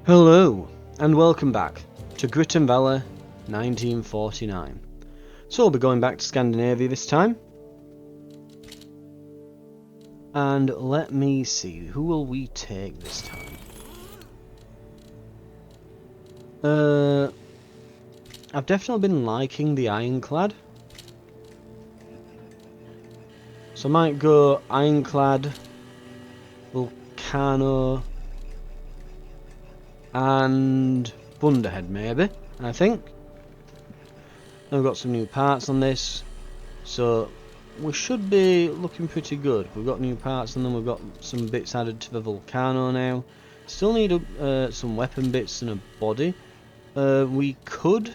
Hello, and welcome back to Grit and Valor 1949. So we'll be going back to Scandinavia this time. And let me see, who will we take this time? I've definitely been liking the Ironclad. So I might go Ironclad, Volcano, and Thunderhead maybe, I think. I've got some new parts on this, so we should be looking pretty good. We've got new parts and then we've got some bits added to the Volcano now. Still need some weapon bits and a body. We could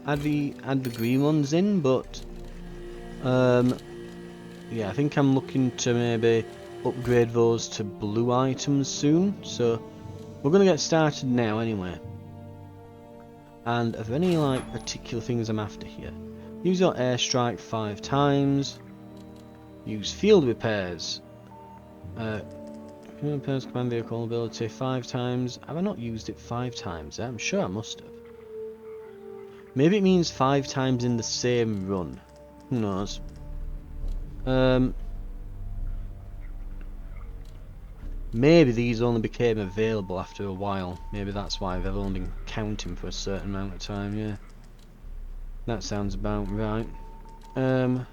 add the green ones in, but yeah, I think I'm looking to maybe upgrade those to blue items soon, so we're going to get started now anyway. And are there any like particular things I'm after here? Use your airstrike 5 times. Use field repairs. Field repairs command vehicle ability 5 times. Have I not used it 5 times? I'm sure I must have. Maybe it means 5 times in the same run. Who knows? Maybe these only became available after a while. Maybe that's why they've only been counting for a certain amount of time, yeah. That sounds about right. Then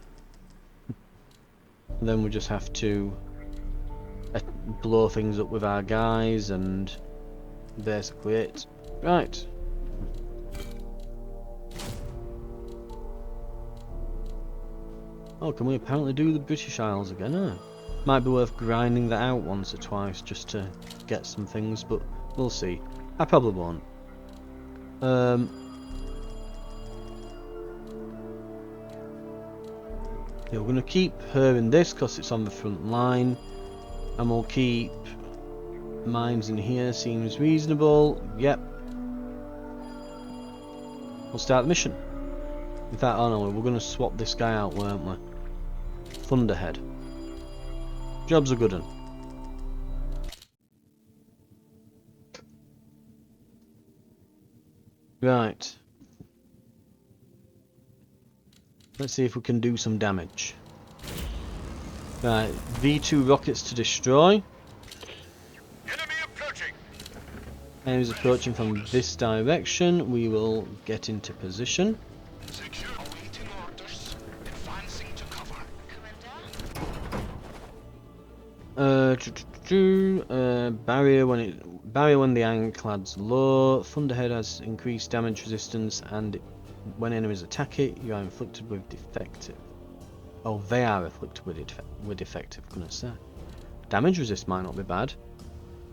we just have to blow things up with our guys and basically it. Right. Oh, can we apparently do the British Isles again, huh? Might be worth grinding that out once or twice just to get some things, but we'll see. I probably won't. Yeah, we're going to keep her in this because it's on the front line. And we'll keep mines in here, seems reasonable. Yep. We'll start the mission. In fact, oh no, we're going to swap this guy out, weren't we? Thunderhead. Job's a good one. Right. Let's see if we can do some damage. Right, V2 rockets to destroy. Enemy approaching. Enemies approaching from this direction. We will get into position. Secure. Awaiting orders. Advancing to cover. Barrier when the ironclad's low. Thunderhead has increased damage resistance, and when enemies attack it, you are inflicted with defective. Oh, they are afflicted with defective. Goodness sake. Damage resist might not be bad.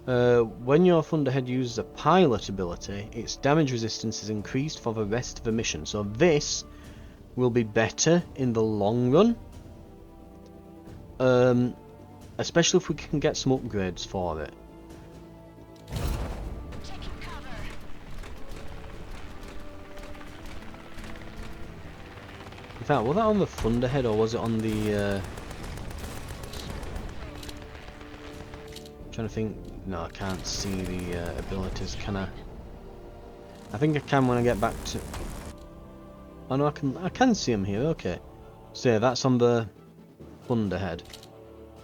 When your Thunderhead uses a pilot ability, its damage resistance is increased for the rest of the mission. So this will be better in the long run. Especially if we can get some upgrades for it. In fact, was that on the Thunderhead or was it on the... trying to think... No, I can't see the abilities, can I? I think I can when I get back to... Oh no, I can see them here, okay. So yeah, that's on the Thunderhead.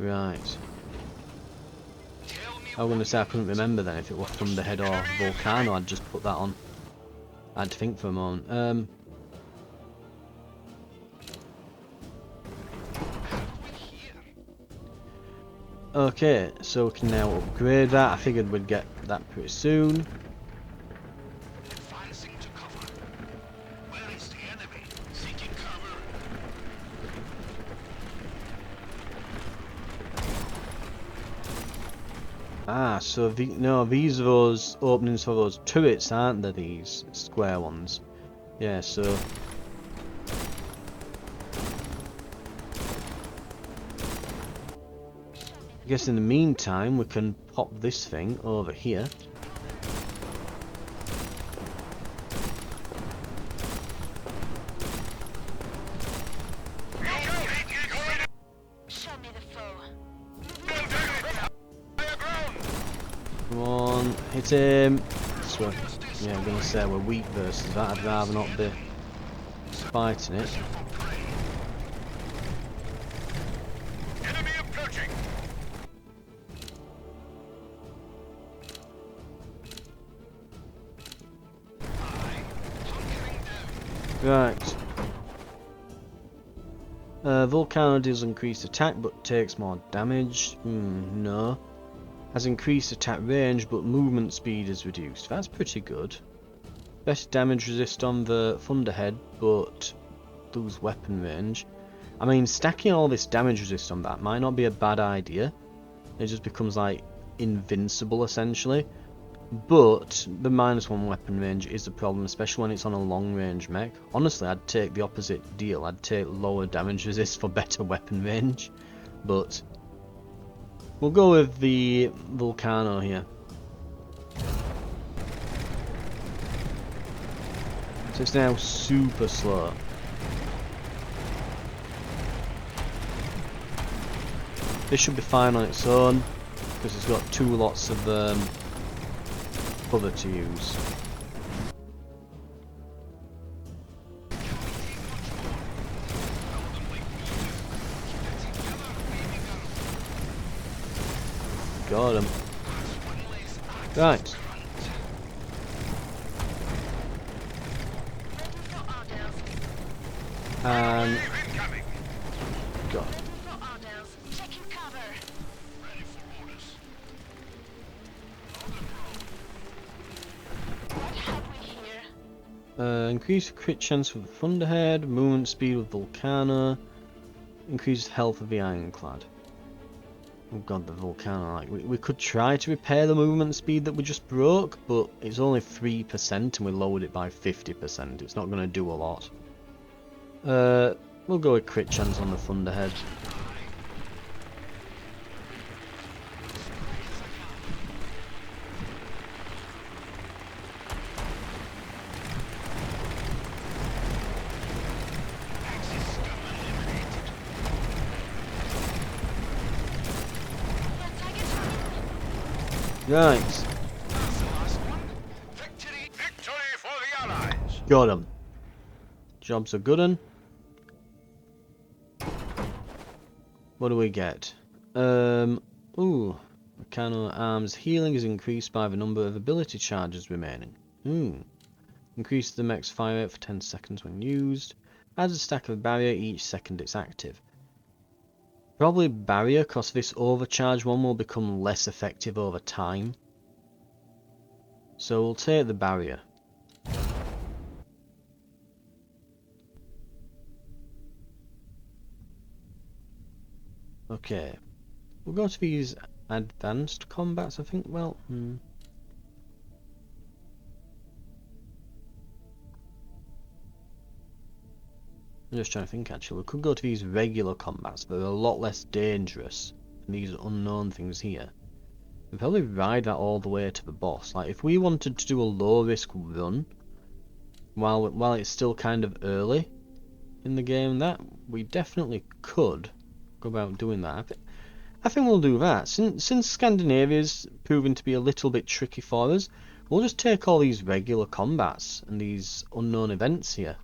Right. I was going to say I couldn't remember then if it was Thunderhead or Volcano. I'd just put that on. I had to think for a moment. Okay, so we can now upgrade that. I figured we'd get that pretty soon. Advancing to cover. Where is the enemy? Seeking cover. Ah, so these are those openings for those turrets, aren't they? These square ones. Yeah, so. I guess in the meantime we can pop this thing over here. Show me the foe. Come on, hit him. So, yeah, I'm gonna say we're weak versus that. I'd rather not be fighting it. Enemy approaching. Right. Volcano does increased attack but takes more damage. No. Has increased attack range but movement speed is reduced. That's pretty good. Better damage resist on the Thunderhead but lose weapon range. I mean, stacking all this damage resist on that might not be a bad idea. It just becomes like invincible essentially. But the -1 weapon range is a problem, especially when it's on a long range mech. Honestly, I'd take the opposite deal. I'd take lower damage resist for better weapon range. But we'll go with the Volcano here. So it's now super slow. This should be fine on its own because it's got 2 lots of cover to use. Got him. Right. And got him. Increase crit chance with the Thunderhead, movement speed with Volcano, increased health of the Ironclad. Oh god, the Volcano, like, we could try to repair the movement speed that we just broke, but it's only 3% and we lowered it by 50%, it's not going to do a lot. We'll go with crit chance on the Thunderhead. Right. Victory for the Allies. Got him. Job's a good un. What do we get? Ooh. Volcano arms healing is increased by the number of ability charges remaining. Increase the mech's fire rate for 10 seconds when used. Adds a stack of barrier each second it's active. Probably barrier, because this overcharge one will become less effective over time. So we'll take the barrier. Okay. We'll go to these advanced combats, I think. Well, I'm just trying to think actually. We could go to these regular combats, but they're a lot less dangerous than these unknown things here. We'll probably ride that all the way to the boss. Like, if we wanted to do a low risk run, while it's still kind of early in the game, that we definitely could go about doing that. I think we'll do that. Since Scandinavia's proving to be a little bit tricky for us, we'll just take all these regular combats and these unknown events here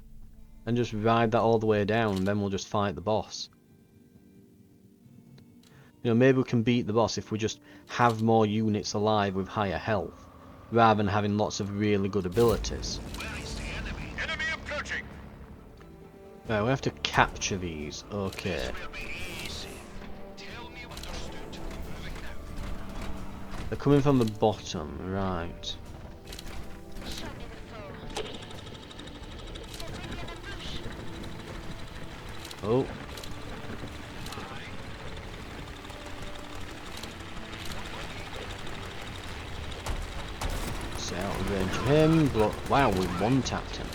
and just ride that all the way down, and then we'll just fight the boss. You know, maybe we can beat the boss if we just have more units alive with higher health, rather than having lots of really good abilities. Where is the enemy? Enemy approaching. Right, we have to capture these. Okay. This will be easy. Tell me understood. Moving now. They're coming from the bottom, right. Oh. So out of range of him, but wow, we one-tapped him.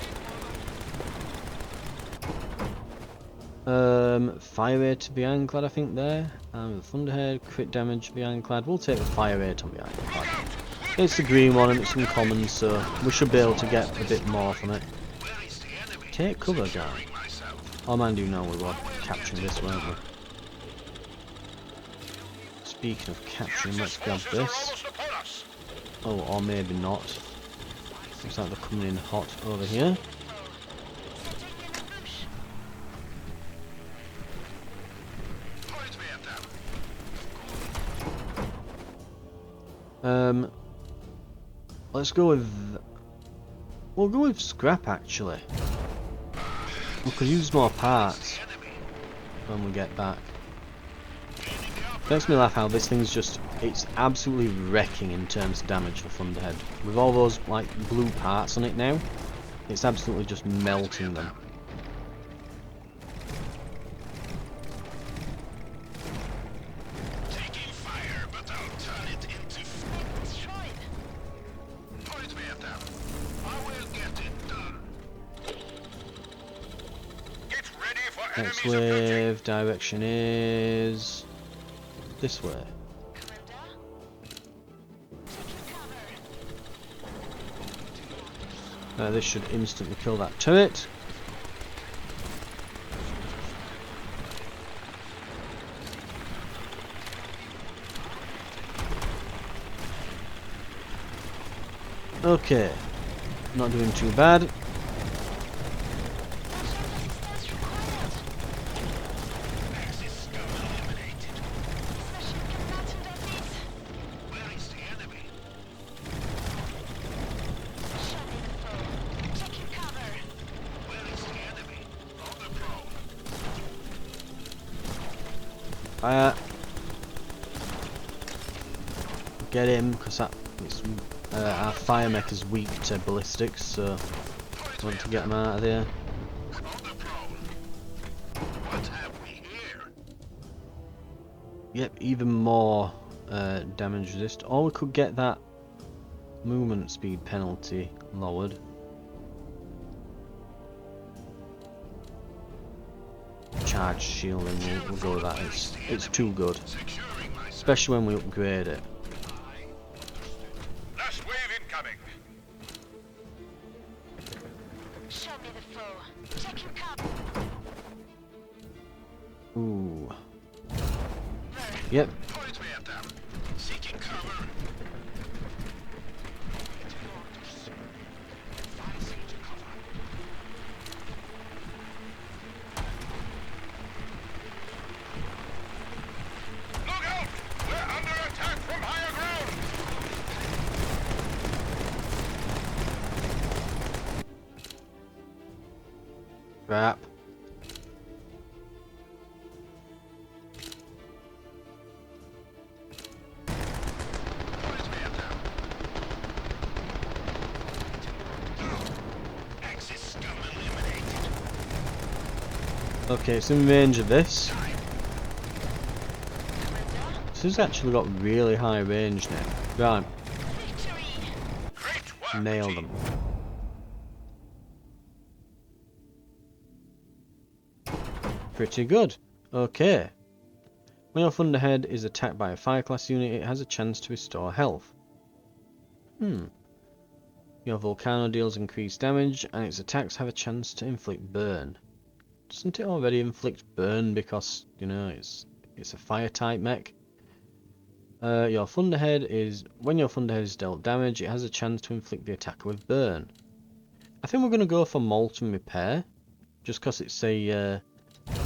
Fire rate to the Ironclad, I think there. And the Thunderhead, crit damage to the Ironclad. We'll take the fire rate on the Ironclad. It's the green one and it's uncommon, so we should be able to get a bit more from it. Where is the enemy? Take cover, guy. Myself. Oh man, do know we were capturing this, weren't we? Speaking of capturing, let's grab Forces are this. almost upon us. Oh, or maybe not. Looks like they're coming in hot over here. Let's go with... We'll go with scrap, actually. We could use more parts when we get back. Makes me laugh how this thing's just... It's absolutely wrecking in terms of damage for Thunderhead. With all those, like, blue parts on it now, it's absolutely just melting them. Next wave direction is this way. This should instantly kill that turret. Okay, not doing too bad. Get him, because our fire mech is weak to ballistics, so I want to get him out of there. Yep, even more damage resist. Or we could get that movement speed penalty lowered. Charge shielding, we'll go with that. It's too good, especially when we upgrade it. Last wave incoming. Show me the foe. Check your cover. Ooh. Yep. Point me at them. Seeking cover. Advancing to cover. Look out! We're under attack from higher ground. Crap. Point me at them. Axis scum eliminated. Okay, it's in range of this. This has actually got really high range now. Right, Great work, nail team. them. Pretty good. Okay. When your Thunderhead is attacked by a fire class unit, it has a chance to restore health. Your Volcano deals increased damage, and its attacks have a chance to inflict burn. Doesn't it already inflict burn because, you know, it's a fire type mech? Your Thunderhead is... When your Thunderhead is dealt damage, it has a chance to inflict the attacker with burn. I think we're going to go for Molten Repair, just because it's a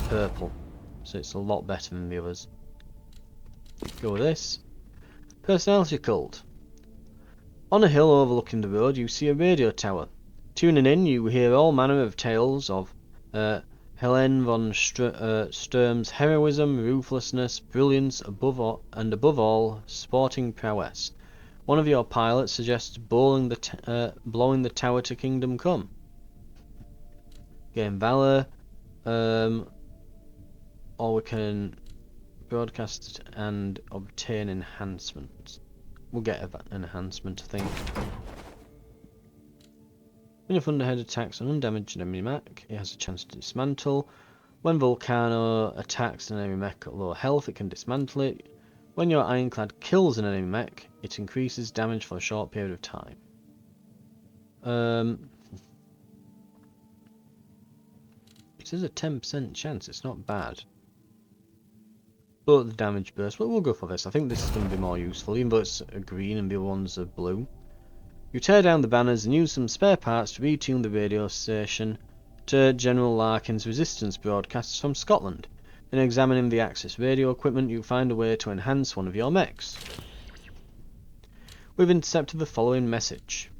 purple, so it's a lot better than the others. Go with this. Personality Cult. On a hill overlooking the road, you see a radio tower. Tuning in, you hear all manner of tales of Helene von Sturm's heroism, ruthlessness, brilliance, above all, sporting prowess. One of your pilots suggests blowing the tower to Kingdom Come. Gain Valor, or we can broadcast and obtain enhancements. We'll get an enhancement, I think. When your Thunderhead attacks an undamaged enemy mech, it has a chance to dismantle. When Volcano attacks an enemy mech at low health, it can dismantle it. When your Ironclad kills an enemy mech, it increases damage for a short period of time. It is a 10% chance, it's not bad. But the damage burst. But we'll go for this. I think this is going to be more useful, even though it's a green and the other ones are blue. You tear down the banners and use some spare parts to retune the radio station to General Larkin's resistance broadcasts from Scotland. In examining the Axis radio equipment, you find a way to enhance one of your mechs. We've intercepted the following message.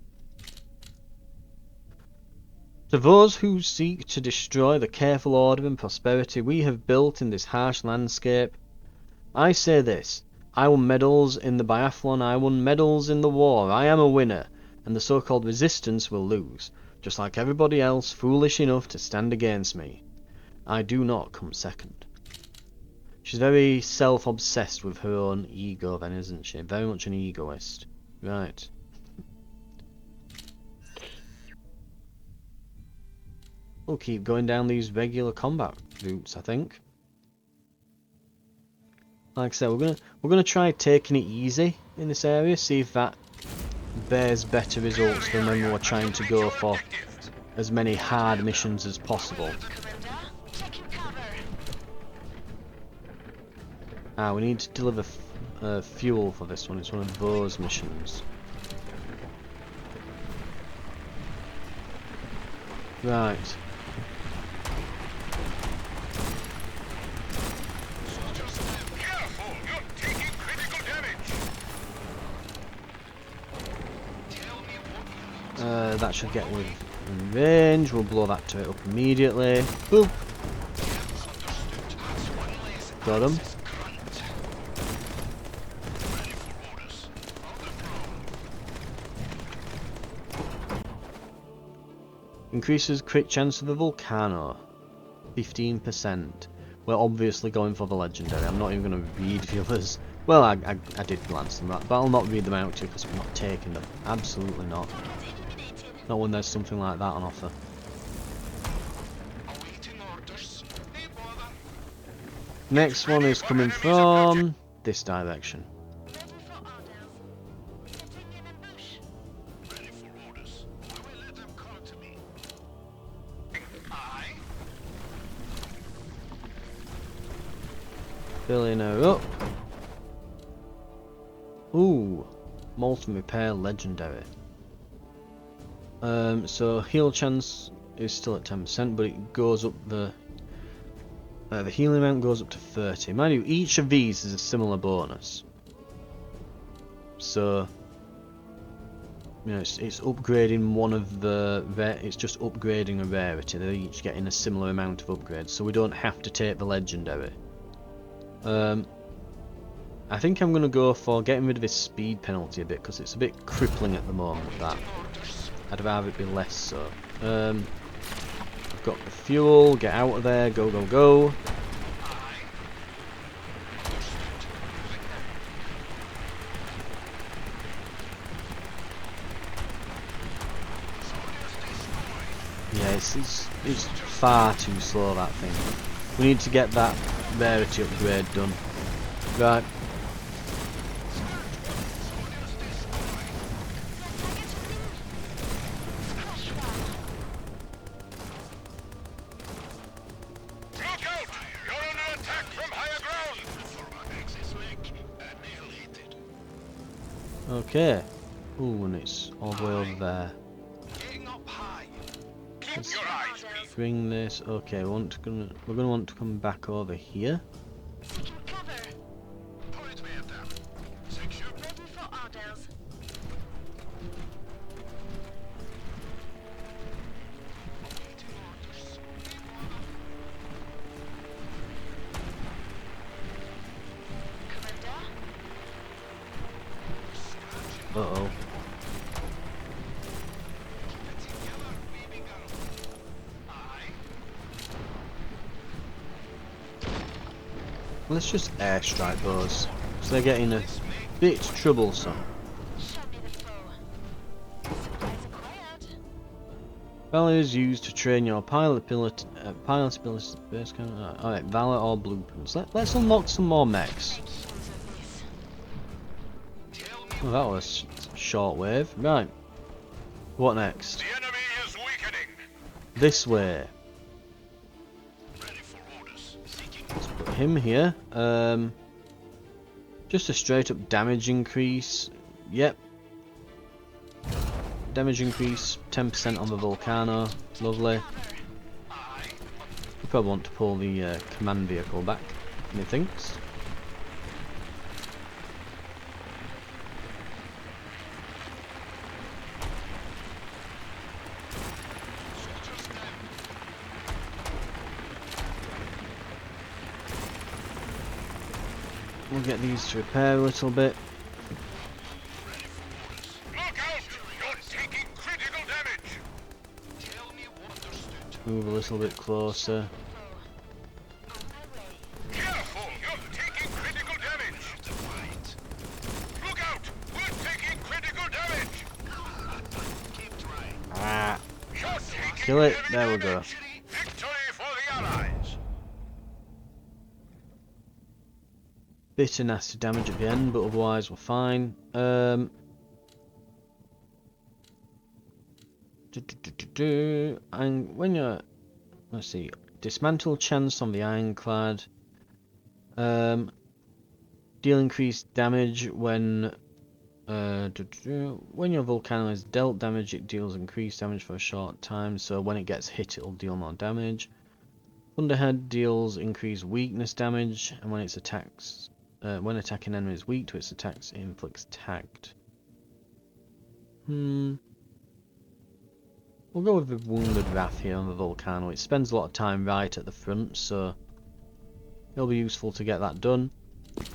To those who seek to destroy the careful order and prosperity we have built in this harsh landscape, I say this. I won medals in the biathlon, I won medals in the war, I am a winner, and the so-called resistance will lose, just like everybody else foolish enough to stand against me. I do not come second. She's very self-obsessed with her own ego then, isn't she? Very much an egoist. Right. We'll keep going down these regular combat routes, I think. Like I said, we're gonna try taking it easy in this area, see if that bears better results than when we were trying to go for as many hard missions as possible. Ah, we need to deliver fuel for this one. It's one of those missions. Right. That should get within range. We'll blow that turret up immediately. Boop. Got him. Increases crit chance of the Volcano. 15%. We're obviously going for the legendary. I'm not even going to read the others. Well, I did glance them that, but I'll not read them out to you because I'm not taking them. Absolutely not. Not when there's something like that on offer. Next one is coming from this direction. Filling her up. Ooh, molten repair legendary. So heal chance is still at 10%, but it goes up the healing amount goes up to 30. Mind you, each of these is a similar bonus. So you know, it's upgrading one of the it's just upgrading a rarity. They're each getting a similar amount of upgrades, so we don't have to take the legendary. I think I'm going to go for getting rid of this speed penalty a bit because it's a bit crippling at the moment. That I'd rather it be less so. I've got the fuel. Get out of there. Go go go. Yeah, it's far too slow, that thing. We need to get that rarity upgrade done. Right. Okay. Ooh, and it's all the way over there. Let's bring this. Okay, we're gonna want to come back over here. Uh-oh. Let's just airstrike those, because they're getting a bit troublesome. Valor is used to train your pilot ability base kind of. Alright, Valor or blueprints. Let's unlock some more mechs. Oh, that was shortwave. Right. What next? The enemy is weakening. This way. Ready for orders. Let's put him here. Just a straight up damage increase. Yep. Damage increase 10% on the Volcano. Lovely. You probably want to pull the command vehicle back, methinks. We'll get these to repair a little bit. Look out! You're taking critical damage! Tell me what understood. Move a little bit closer. Careful! You're taking critical damage! Look out! We're taking critical damage! Keep trying. Ah, You're taking kill it. heavy There we go. damage. Victory for the Allies! Bit of nasty damage at the end, but otherwise we're fine. And when you're, let's see, dismantle chance on the ironclad. Deal increased damage when your volcano is dealt damage. It deals increased damage for a short time. So when it gets hit, it'll deal more damage. Thunderhead deals increased weakness damage, and when its attacks. When attacking enemies weak to its attacks, it inflicts tagged. We'll go with the Wounded Wrath here on the Volcano. It spends a lot of time right at the front, so it'll be useful to get that done.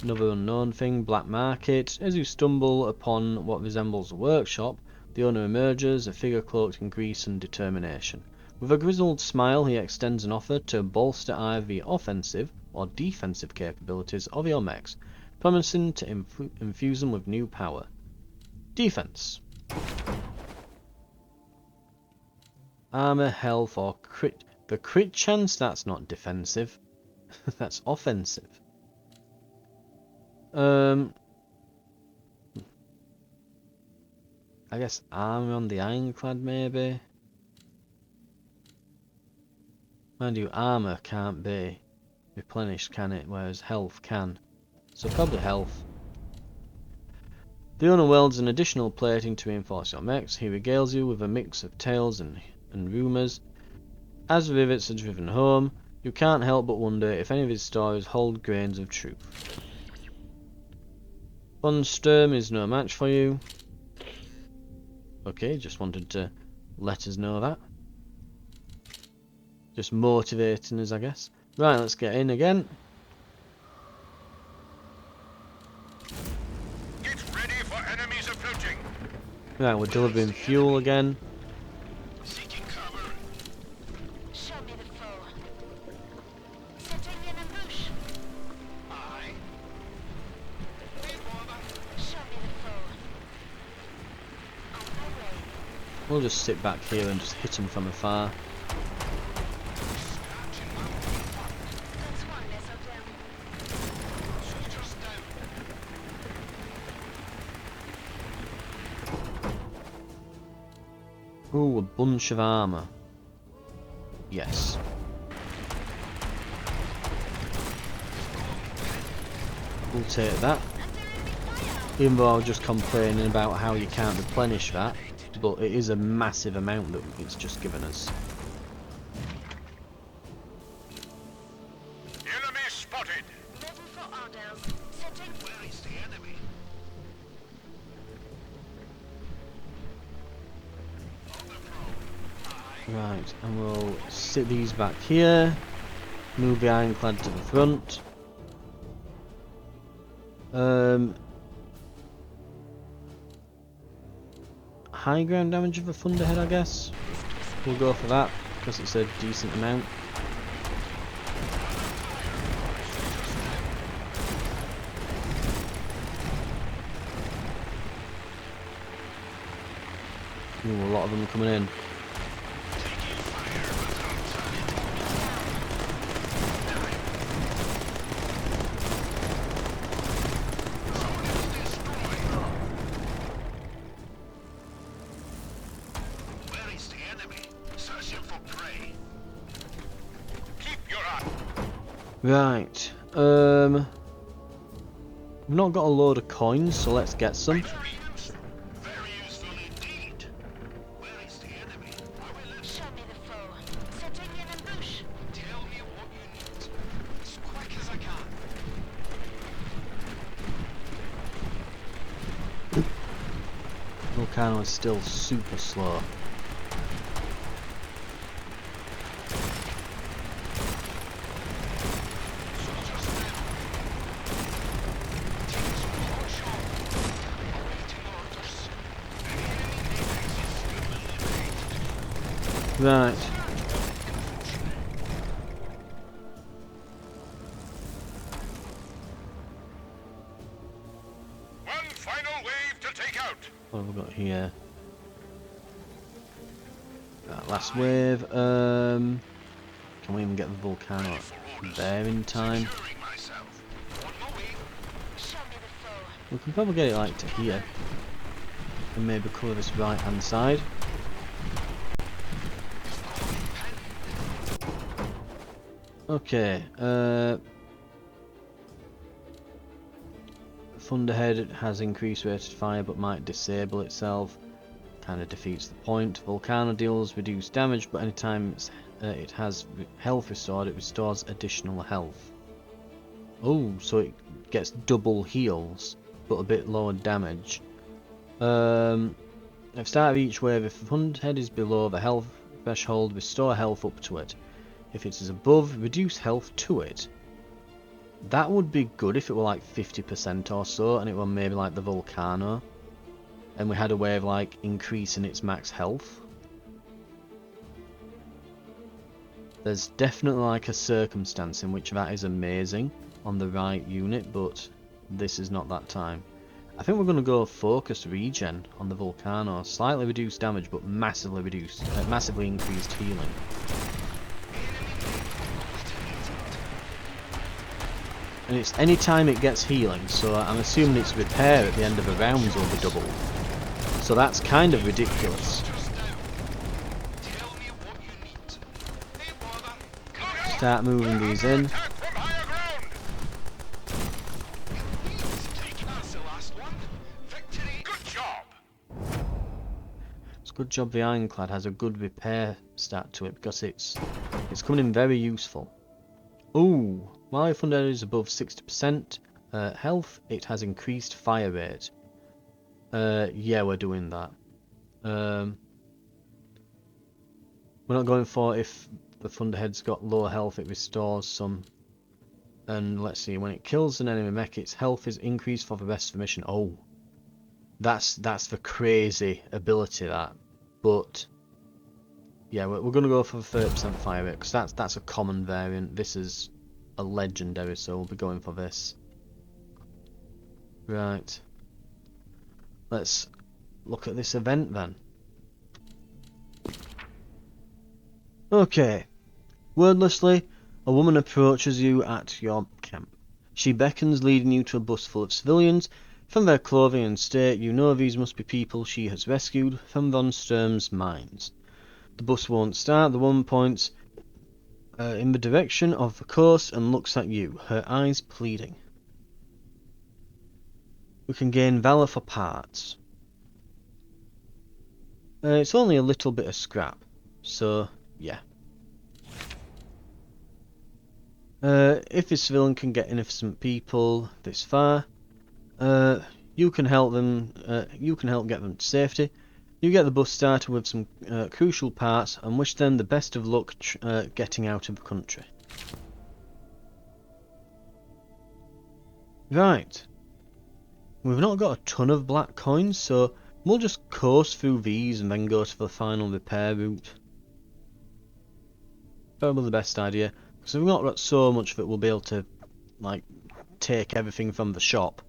Another unknown thing, Black Market. As you stumble upon what resembles a workshop, the owner emerges, a figure cloaked in grease and determination. With a grizzled smile, he extends an offer to bolster either the offensive or defensive capabilities of your mechs, promising to infuse them with new power. Defense. Armor, health, or crit. The crit chance, that's not defensive. That's offensive. I guess armor on the ironclad, maybe. Mind you, armor can't be replenished, can it? Whereas health can. So probably health. The owner welds an additional plating to reinforce your mechs. He regales you with a mix of tales and rumours. As the rivets are driven home, you can't help but wonder if any of his stories hold grains of truth. Von Sturm is no match for you. Okay, just wanted to let us know that. Just motivating us, I guess. Right, let's get in again. Get ready for enemies approaching. Right, we're delivering fuel again. Seeking cover. Show me the foe. Setting in ambush. Aye. Need water. Show me the foe. On my way. We'll just sit back here and just hit them from afar. That's one less of them. Soldiers down. Ooh, a bunch of armour. Yes. We'll take that. Even though I was just complaining about how you can't replenish that, but it is a massive amount that it's just given us. Enemy spotted. Ready for orders. Setting. Where is the enemy? Right, and we'll sit these back here. Move the ironclad to the front. High ground damage of a Thunderhead, I guess. We'll go for that, because it's a decent amount. Ooh, a lot of them coming in. Where is the enemy? Searching for prey. Keep your eye. Right, We've not got a load of coins, so let's get some. Very useful indeed. Where is the enemy? I will let Show me the foe. Setting an ambush. tell me what you need. As quick as I can. Volcano is still super slow. Soldiers down. Take some hot shot. Awaiting orders. Any enemy Mechs is Right. one final wave to take out. What have we got here? Right, last wave. Can we even get the volcano there in time? Securing myself. On my way. Show me the foe. We can probably get it like to here. And maybe cover this right hand side. Okay, Thunderhead has increased rated fire but might disable itself. Kind of defeats the point. Volcano deals reduced damage, but anytime it has health restored, it restores additional health. Oh, so it gets double heals, but a bit lower damage. At the start of each wave, if the Thunderhead is below the health threshold, restore health up to it. If it is above, reduce health to it. That would be good if it were like 50% or so, and it were maybe like the Volcano. And we had a way of like increasing its max health. There's definitely like a circumstance in which that is amazing on the right unit, but this is not that time. I think we're going to go focused regen on the Volcano. Slightly reduced damage, but massively increased healing. And it's any time it gets healing, so I'm assuming its repair at the end of the rounds will be doubled. So that's kind of ridiculous. Just now. Tell me what you need. Hey, bother. Look out. Start moving these in. Attack from higher ground. That's the last one. Victory. Good job. It's a good job the Ironclad has a good repair stat to it, because it's coming in very useful. Ooh, while Thunder is above 60% health, it has increased fire rate. Yeah, we're doing that. We're not going for if the Thunderhead's got low health, it restores some. And let's see, when it kills an enemy mech, its health is increased for the rest of the mission. Oh, that's the crazy ability, that. But yeah, we're going to go for the 30% fire rate, because that's a common variant. This is a legendary, so we'll be going for this. Right. Let's look at this event then. Okay. Wordlessly, a woman approaches you at your camp. She beckons, leading you to a bus full of civilians. From their clothing and state, you know these must be people she has rescued from von Sturm's mines. The bus won't start. The woman points in the direction of the coast and looks at you, her eyes pleading. We can gain Valor for parts. It's only a little bit of scrap, so yeah. If this civilian can get innocent people this far, you can help them. You can help get them to safety. You get the bus started with some crucial parts and wish them the best of luck getting out of the country. Right. We've not got a ton of black coins, so we'll just coast through these and then go to the final repair route. Probably the best idea, because we've not got so much that we'll be able to, like, take everything from the shop.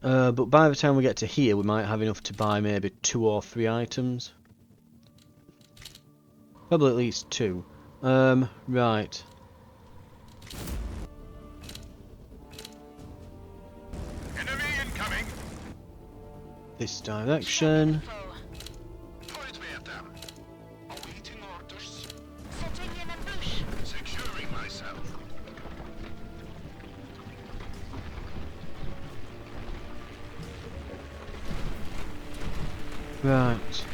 But by the time we get to here, we might have enough to buy maybe 2 or 3 items. Probably at least 2. Right. Enemy incoming. This direction. Point me at them. Awaiting orders. Setting an ambush. Securing myself. Right.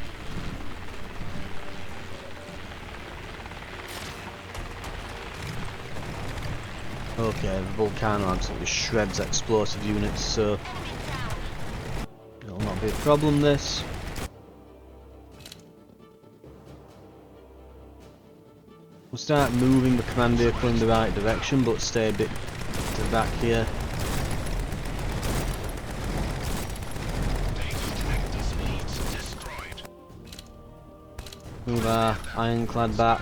Okay, the volcano absolutely shreds explosive units, so it'll not be a problem this. We'll start moving the command vehicle in the right direction, but stay a bit to the back here. Move our ironclad back.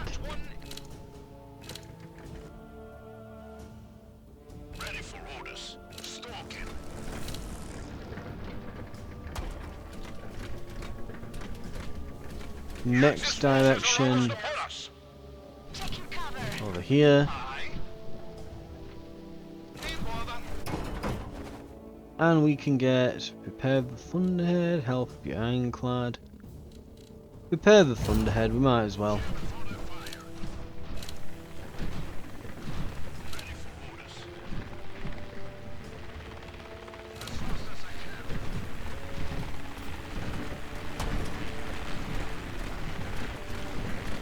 Ready for orders. Stalking. Next direction Us. Taking cover. over here, Aye. Ain't bother. and we can get prepare the thunderhead, help of your ironclad. Prepare the thunderhead, we might as well.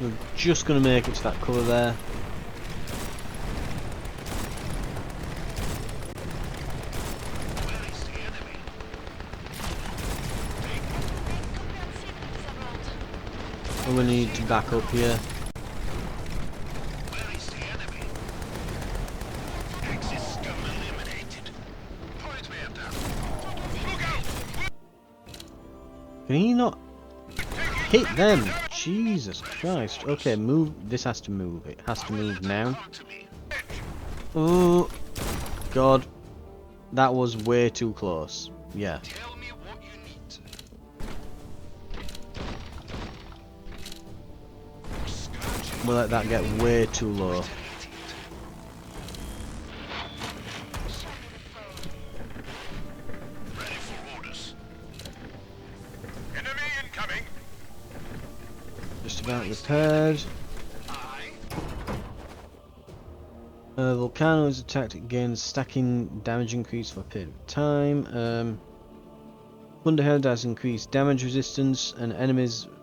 We're just going to make it to that cover there. And we need to back up here. Where is the enemy? Axis scum eliminated. Point me at them. Look out! Can he not hit them? Jesus Christ. Okay, move. This has to move. It has to move now. Come to me. Oh, God. That was way too close. Yeah. Tell me what you need. Scourging. We'll let that get way too low. Ready for orders. Enemy incoming. Just about repaired. Aye. Volcano is attacked again, stacking damage increase for a period of time. Thunderhead has increased damage resistance, and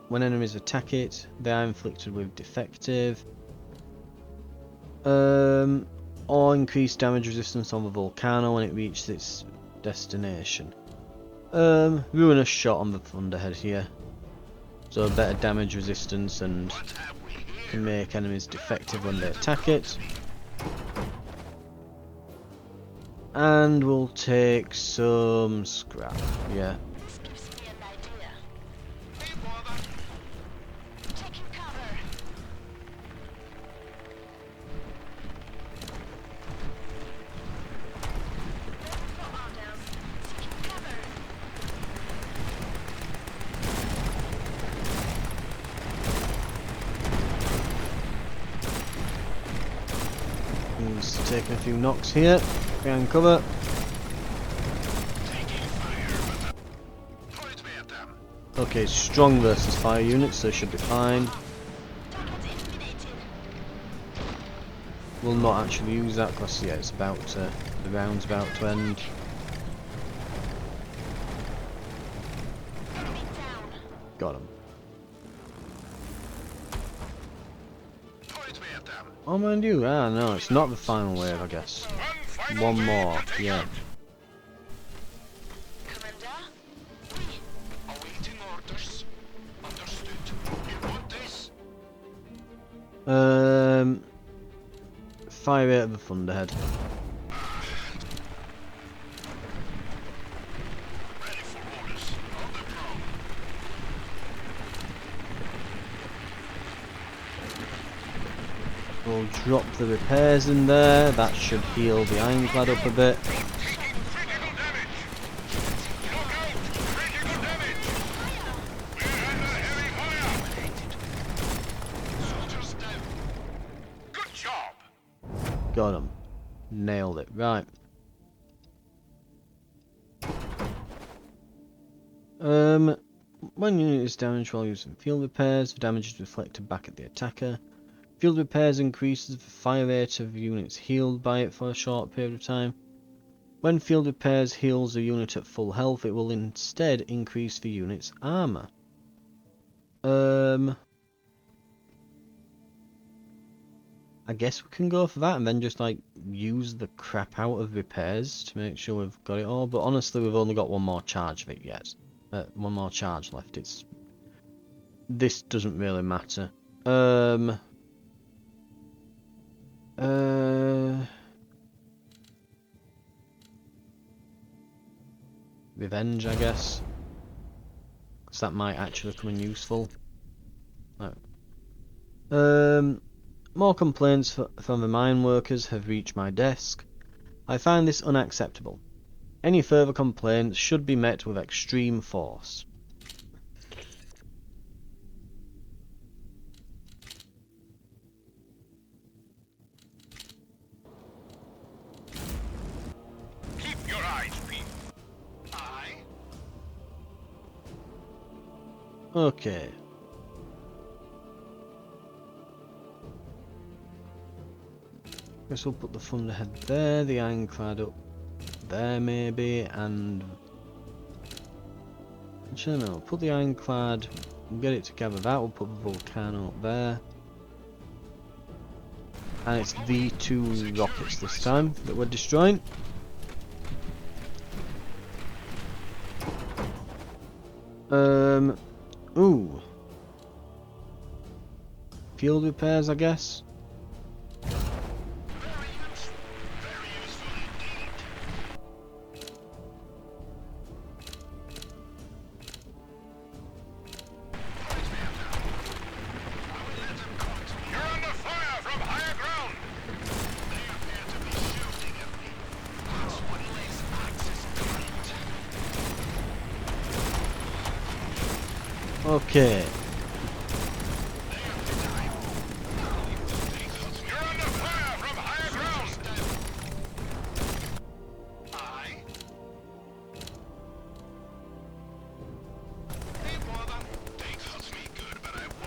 when enemies attack it, they are inflicted with defective. Or increased damage resistance on the volcano when it reaches its destination. Ruinous shot on the Thunderhead here. So better damage resistance and What have we here? can make enemies defective when they attack it. And we'll take some scrap, yeah. This gives me an idea. Ain't bother. Taking cover. Got arm down. Taking cover. He's taking a few knocks here. Behind cover. Taking fire. Point me at them. Okay, strong versus fire units, so should be fine. Target eliminated. We'll not actually use that because yeah, it's about to, the round's about to end. Enemy down. Got him. Point me at them. Oh mind you, no, it's not the final wave, I guess. One more, yeah. Commander. Awaiting orders. Understood. You want this? Fire rate of the Thunderhead. Ready for orders. On the prowl. We'll drop the repairs in there, that should heal the ironclad up a bit. Critical damage. Look out! Critical damage. We're under heavy fire. Soldiers down. Good job. Got him. Nailed it. Right. When unit is damaged while using field repairs, the damage is reflected back at the attacker. Field repairs increases the fire rate of units healed by it for a short period of time. When field repairs heals a unit at full health, it will instead increase the unit's armor. I guess we can go for that and then just like use the crap out of repairs to make sure we've got it all. But honestly, we've only got one more charge of it yet. One more charge left. This doesn't really matter. Revenge, I guess, because that might actually come in useful. No. More complaints from the mine workers have reached my desk. I find this unacceptable. Any further complaints should be met with extreme force. Keep your eyes peeled. Aye. Okay. Guess we'll put the thunderhead there, the ironclad up there maybe, and actually no, put the ironclad, get it together that, we'll put the volcano up there. And it's the two rockets this time that we're destroying. Ooh. Field repairs, I guess. Okay.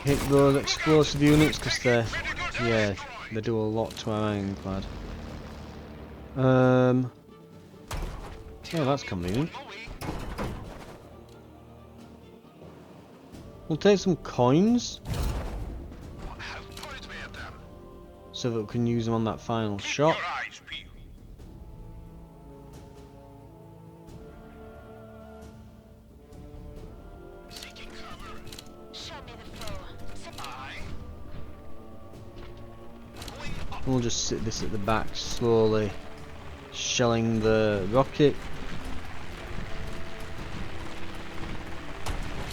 Hit those explosive units because they do a lot to our ironclad. Oh, that's convenient. We'll take some coins so that we can use them on that final shot. We'll just sit this at the back, slowly shelling the rocket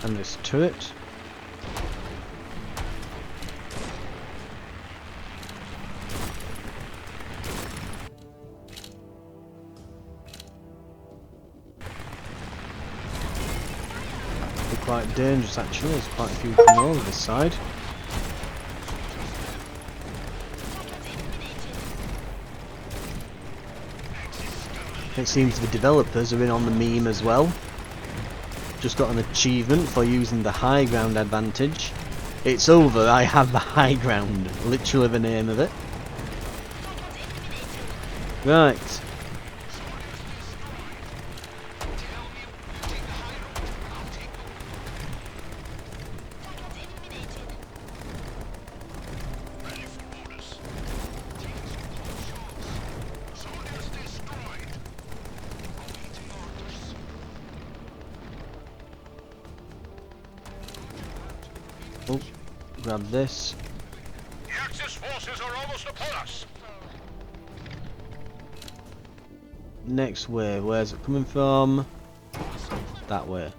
and this turret. Be quite dangerous actually, there's quite a few coming over this side. It seems the developers are in on the meme as well. Just got an achievement for using the high ground advantage. It's over, I have the high ground. Literally the name of it. Right. Oh, grab this. The Axis forces are almost upon us. Next wave, where's it coming from? That way.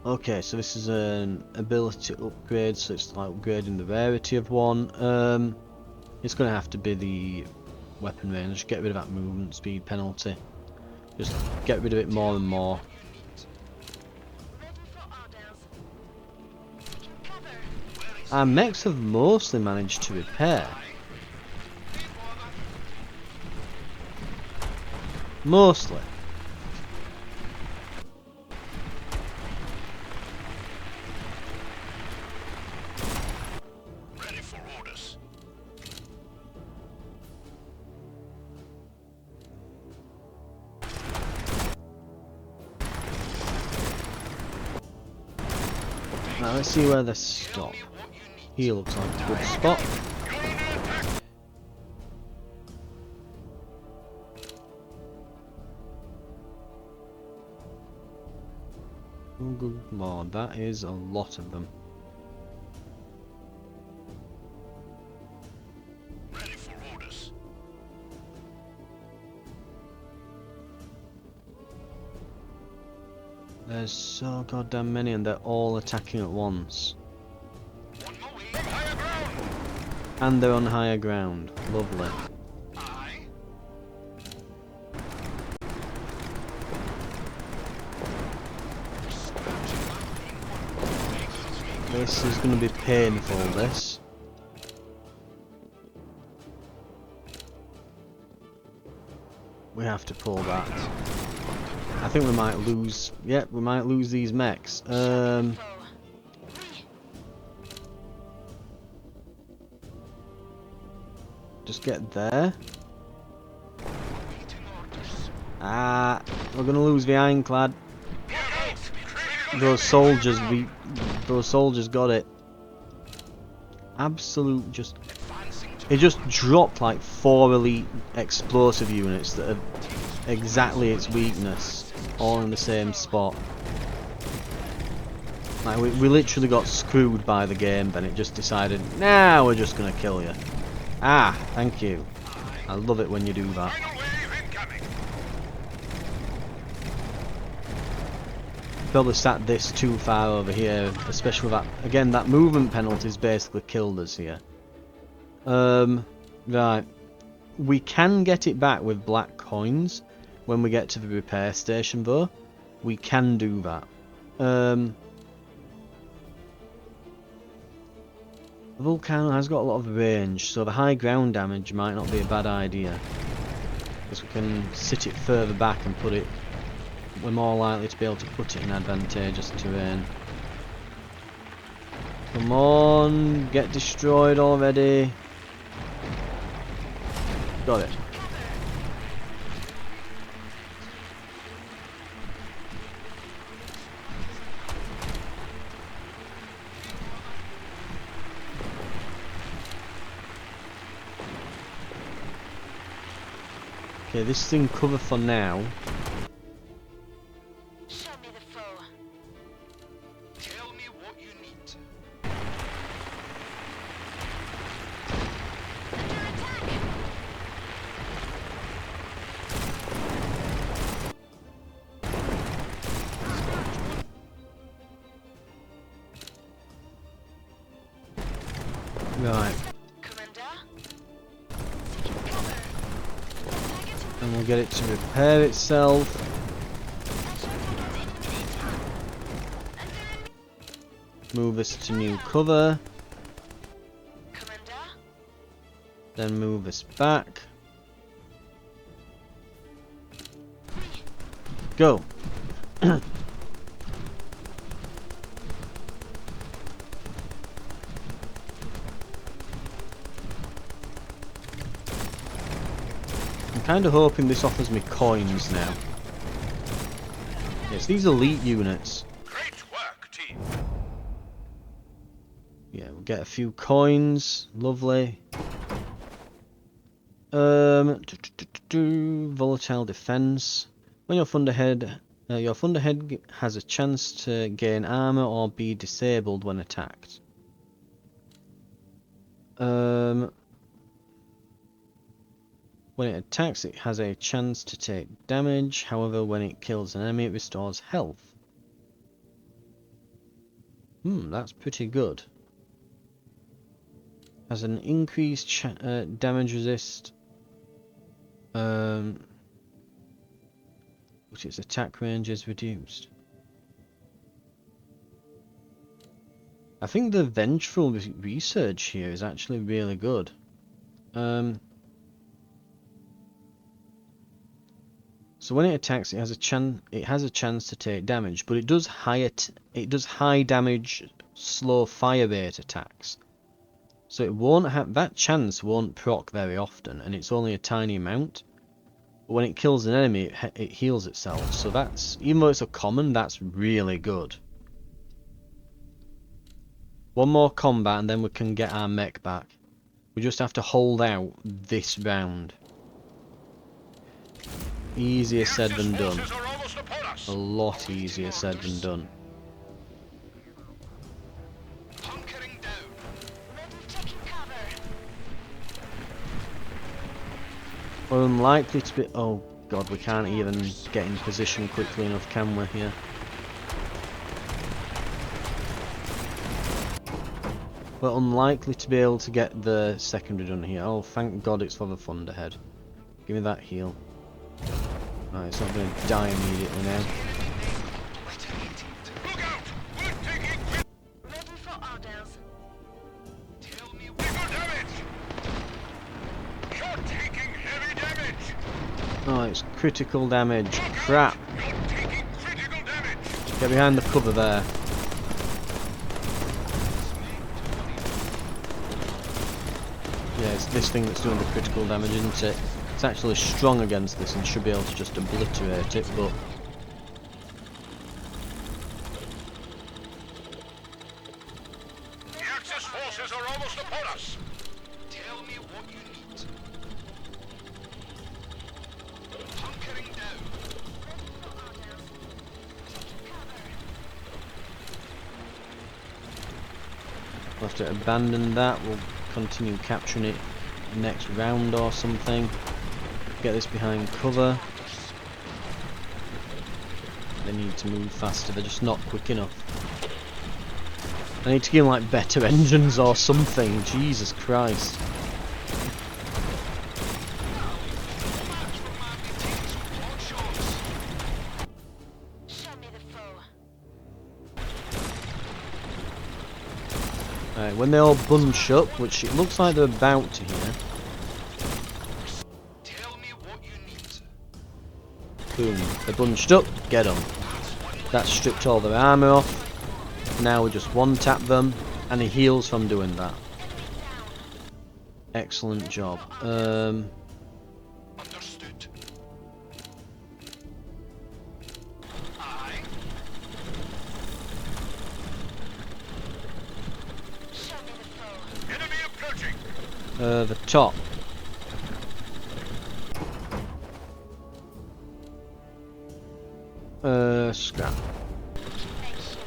Okay, so this is an ability upgrade, so it's like upgrading the rarity of one. It's going to have to be the weapon range. Get rid of that movement speed penalty. Just get rid of it more and more. Our mechs have mostly managed to repair. Mostly. Ready for orders. Now let's see where they stop. Here looks like a good spot. Oh good lord, that is a lot of them. Ready for orders. There's so goddamn many and they're all attacking at once. On my way. Higher ground. And they're on higher ground. Lovely. Aye. This is going to be painful, this. We have to pull back. I think we might lose... Yep, we might lose these mechs. Just get there. Ah, we're going to lose the ironclad. Those soldiers got it. Absolute just... It just dropped like 4 elite explosive units that are exactly its weakness, all in the same spot. Like we literally got screwed by the game, then it just decided, nah, we're just gonna kill you. Ah, thank you. I love it when you do that. Probably sat this too far over here, especially with that, again, that movement penalty's basically killed us here. Right. We can get it back with black coins when we get to the repair station though. We can do that. The Volcano has got a lot of range, so the high ground damage might not be a bad idea. Because we can sit it further back and put it... We're more likely to be able to put it in advantageous terrain. Come on, get destroyed already. Got it. Okay, this thing cover for now. Show me the foe. Tell me what you need. Under attack. Right, Commander. Taking cover. Target and we'll get it to repair itself. Move us to new cover. Commander. Then move us back. Go. I'm kind of hoping this offers me coins now. Yes, these elite units. Great work, team. Yeah, we'll get a few coins. Lovely. Volatile defense. When your thunderhead has a chance to gain armor or be disabled when attacked. When it attacks, it has a chance to take damage. However, when it kills an enemy, it restores health. That's pretty good. Has an increased damage resist. But its attack range is reduced. I think the vengeful research here is actually really good. So when it attacks, it has a chance to take damage, but it does high damage, slow fire rate attacks. So it won't have that chance won't proc very often, and it's only a tiny amount. But when it kills an enemy, it heals itself. So that's, even though it's a common, that's really good. One more combat and then we can get our mech back. We just have to hold out this round. Easier said than done. Forces are almost upon us. A lot easier said than done. Hunkering down. Ready, taking cover. We're unlikely to be... Oh god, we can't even get in position quickly enough, can we, here? We're unlikely to be able to get the secondary done here. Oh, thank god it's for the Thunderhead. Give me that heal. Right, it's not going to die immediately now. Look out! We're taking Ready for orders. Tell me critical damage! You're taking heavy damage! Oh, it's critical damage. Crap! You're taking critical damage! Get behind the cover there. Yeah, it's this thing that's doing the critical damage, isn't it? It's actually strong against this and should be able to just obliterate it, but... The Axis forces are almost upon us! Tell me what you need. Hunkering down. We'll have to abandon that. We'll continue capturing it next round or something. Get this behind cover. They need to move faster, they're just not quick enough. I need to give them like better engines or something, Jesus Christ. Show me the foe. Right, when they all bunch up, which it looks like they're about to here. Tell me what you need. Boom, they're bunched up, get them. That stripped all their armour off. Now we just one tap them, and he heals from doing that. Excellent job. Understood. Aye. Show me the foe. Enemy approaching. The top. Scrap. Make use of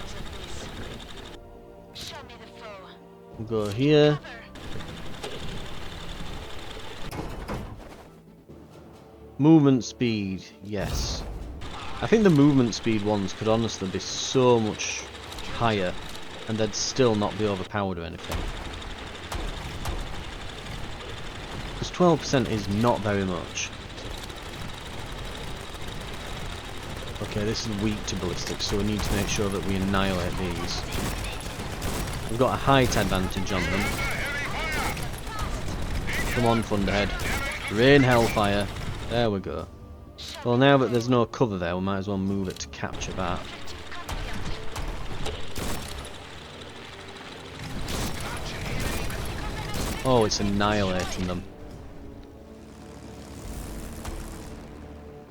this. Show me the foe. We'll go here. Cover. Movement speed, yes. I think the movement speed ones could honestly be so much higher, and they'd still not be overpowered or anything. Because 12% is not very much. Okay, this is weak to ballistics, so we need to make sure that we annihilate these. We've got a height advantage on them. Come on, Thunderhead. Rain Hellfire. There we go. Well, now that there's no cover there, we might as well move it to capture that. Oh, it's annihilating them.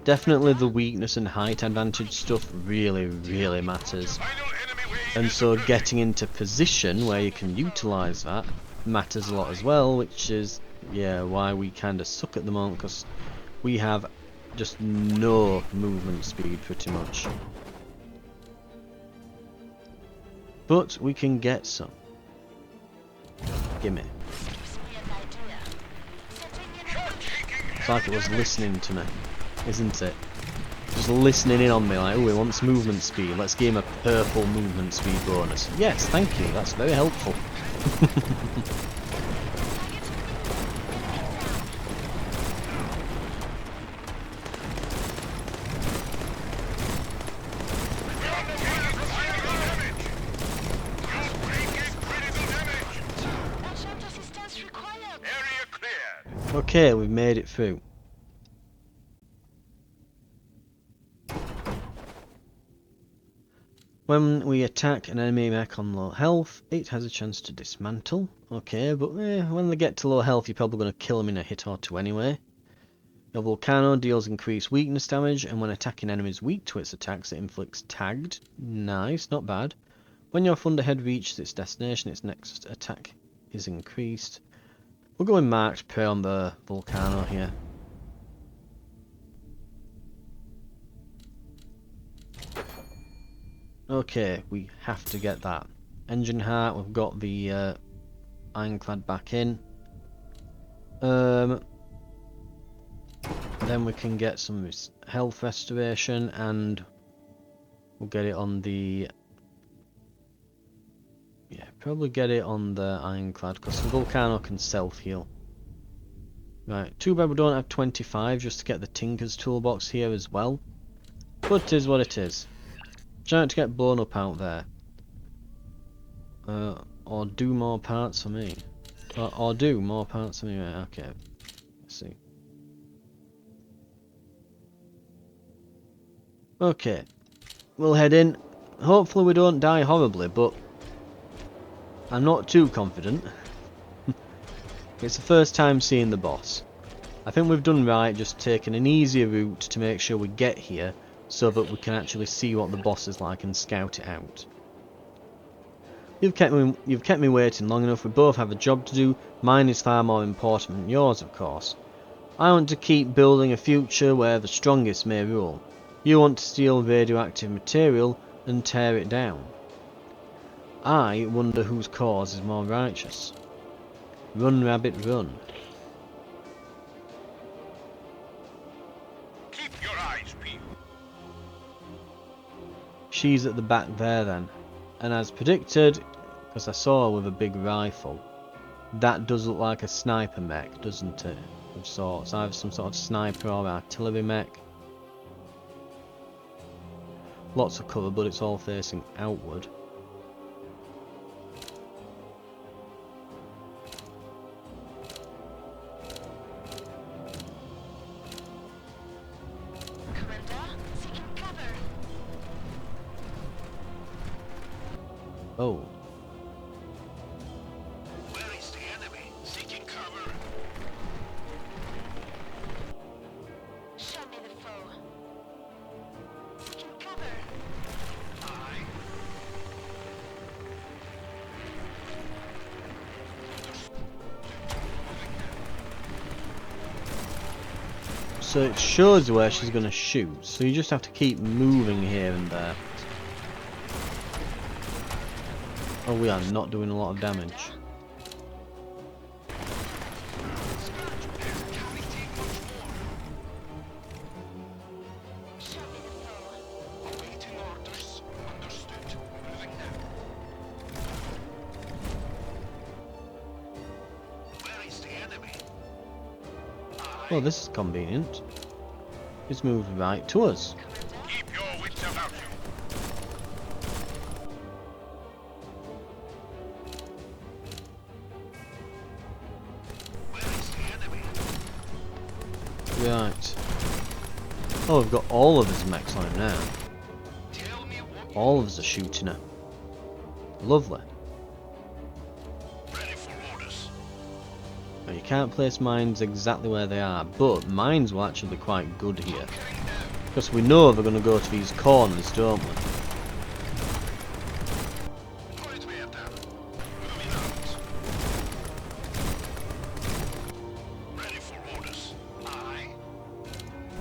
Definitely the weakness and height advantage stuff really, really matters. Final enemy wave. And so getting into position where you can utilise that matters a lot as well, which is, yeah, why we kind of suck at the moment, because we have just no movement speed pretty much. But we can get some. Gimme. It's like it was listening to me, isn't it? Just listening in on me like, oh, he wants movement speed, let's give him a purple movement speed bonus. Yes, thank you, that's very helpful. Urgent assistance required. Area cleared. Okay, we've made it through. When we attack an enemy mech on low health, it has a chance to dismantle. Okay, but when they get to low health, you're probably going to kill them in a hit or two anyway. Your Volcano deals increased weakness damage, and when attacking enemies weak to its attacks, it inflicts tagged. Nice, not bad. When your Thunderhead reaches its destination, its next attack is increased. We'll go in marked prey on the Volcano here. Okay, we have to get that. Engine heart, we've got the ironclad back in. Then we can get some health restoration and we'll get it on the... Yeah, probably get it on the ironclad because the Volcano can self-heal. Right, too bad we don't have 25 just to get the Tinker's toolbox here as well. But it is what it is. Trying to get blown up out there. Or do more parts for me. Or do more parts for me, right, okay. Let's see. Okay. We'll head in. Hopefully we don't die horribly, but I'm not too confident. It's the first time seeing the boss. I think we've done right just taking an easier route to make sure we get here so that we can actually see what the boss is like and scout it out. You've kept me waiting long enough. We both have a job to do. Mine is far more important than yours, of course. I want to keep building a future where the strongest may rule. You want to steal radioactive material and tear it down. I wonder whose cause is more righteous. Run, rabbit, run. Keep your eyes peeled. She's at the back there then. And as predicted, because I saw her with a big rifle, that does look like a sniper mech, doesn't it? Of sorts. Either some sort of sniper or artillery mech. Lots of cover, but it's all facing outward. Oh. Where is the enemy? Seeking cover. Show me the foe. Seeking cover. Aye. So it shows where she's going to shoot, so you just have to keep moving here and there. Oh, we are not doing a lot of damage. Show me the foe. Awaiting orders. Understood. Moving now. Where is the enemy? Well, this is convenient. It's moved right to us. Keep your wits about you. Where is the enemy? Right. Oh, we've got all of his mechs on him now. Tell me what All of us are shooting her. Lovely. ready for orders. Now, you can't place mines exactly where they are, but mines will actually be quite good here. Carrying down. Because we know they're going to go to these corners, don't we? Right way down. Moving out. Ready for orders. Aye.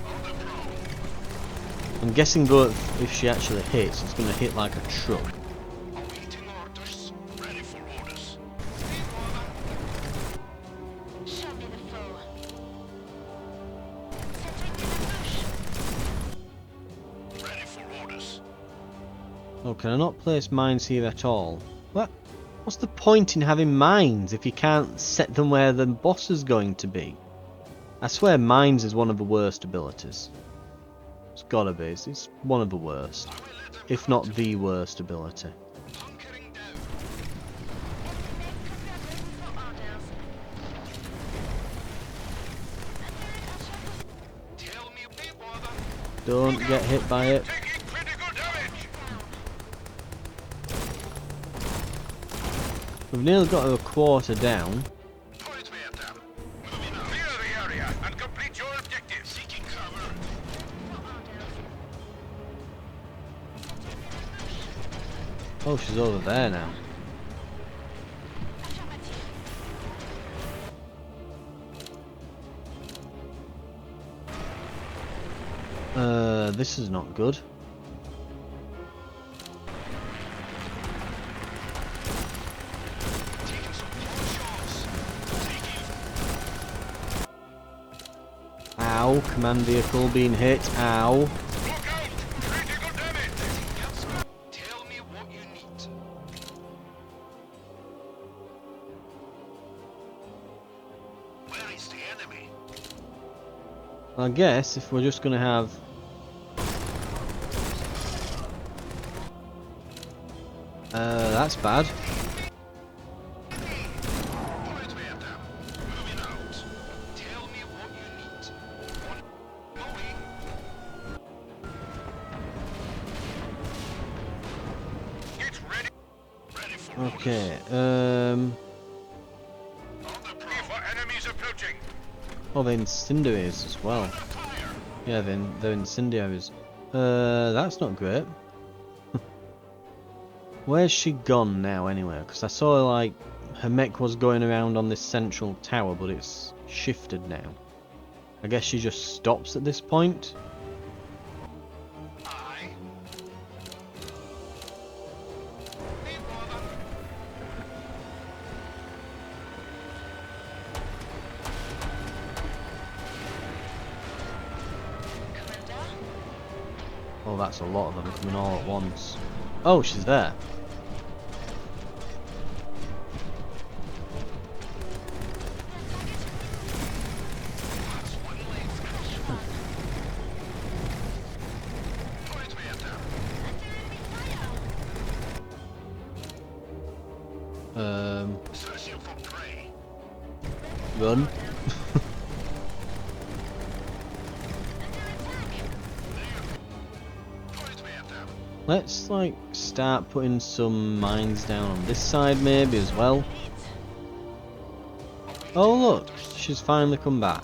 On the prowl. I'm guessing though if she actually hits, it's going to hit like a truck. Awaiting orders. Ready for orders. Show me the foe. Setting in ambush. Ready for orders. Oh, can I not place mines here at all? What? What's the point in having mines if you can't set them where the boss is going to be? I swear mines is one of the worst abilities. It's gotta be. It's one of the worst. I will let them If not the worst ability. hunkering down. Tell me be bother. Don't get hit by it. Taking critical damage. We've nearly got her a quarter down. Right way down. Moving out. Clear the area and complete your objective. Seeking cover. Oh, she's over there now. This is not good. Ow, command vehicle being hit. Ow. Look out! Critical damage! Tell me what you need. Where is the enemy? I guess if we're just gonna have that's bad. Right where them. Moving out. Tell me what you need. Going. Get ready. Ready for orders. Okay, On the prowl. For enemies approaching. oh, they're incendiaries as well. Fire. Yeah, they're incendiaries. That's not great. Where's she gone now anyway? Because I saw like her mech was going around on this central tower, but it's shifted now. I guess she just stops at this point. Aye. Hey, brother. Commander? Oh, that's a lot of them coming all at once. Oh, she's there. That's one left. Right where them. Searching for prey. Run. Right where them. Let's like start putting some mines down on this side maybe as well. Oh look, she's finally come back.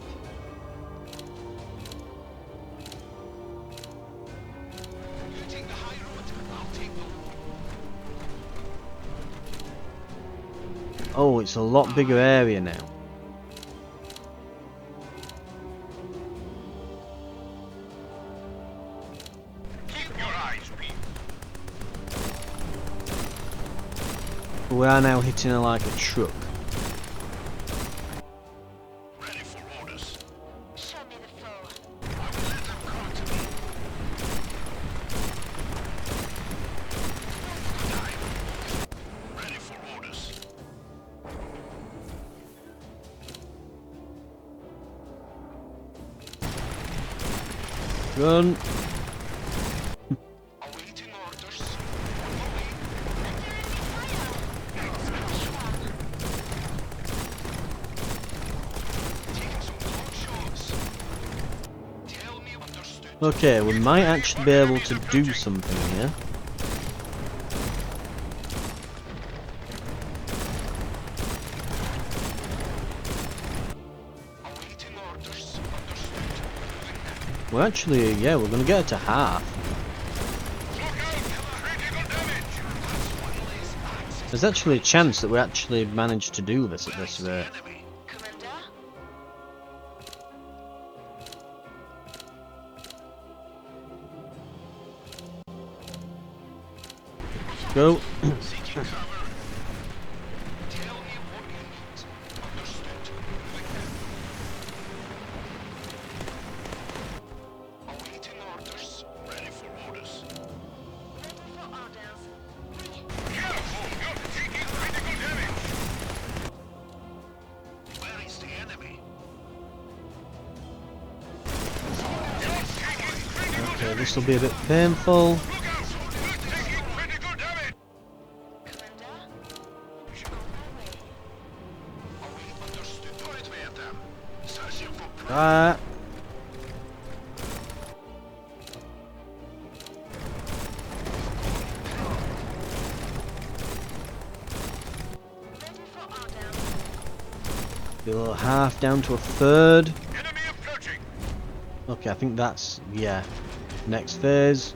You take the high road, I'll take the low. Oh, it's a lot bigger area now. Keep your eyes peeled. We are now hitting her like a truck. Ready for orders. Show me the foe. I will let them come to me. Time. Ready for orders. Run. Awaiting orders. Taking some close shots. Tell me understood. Okay, we might actually be able to do something here. Awaiting orders. Understood. Moving. We're actually, yeah, we're gonna get her to half. Look out! Critical damage! That's one less access. There's actually a chance that we actually managed to do this at Where this is the rate. enemy? Commander? Go. Seeking cover. Tell me what you need. Understood. Moving. Awaiting orders. Ready for orders. Ready for orders. Careful! You're taking critical damage! Where is the enemy? You're taking critical Okay, damage! this will be a bit painful. Look out! You're taking critical damage! Commander? On my way. Await understood. Right where them. Searching for prey. Ah. Ready for orders. Below half down to a third. Enemy approaching! Okay, I think that's, yeah. Next phase.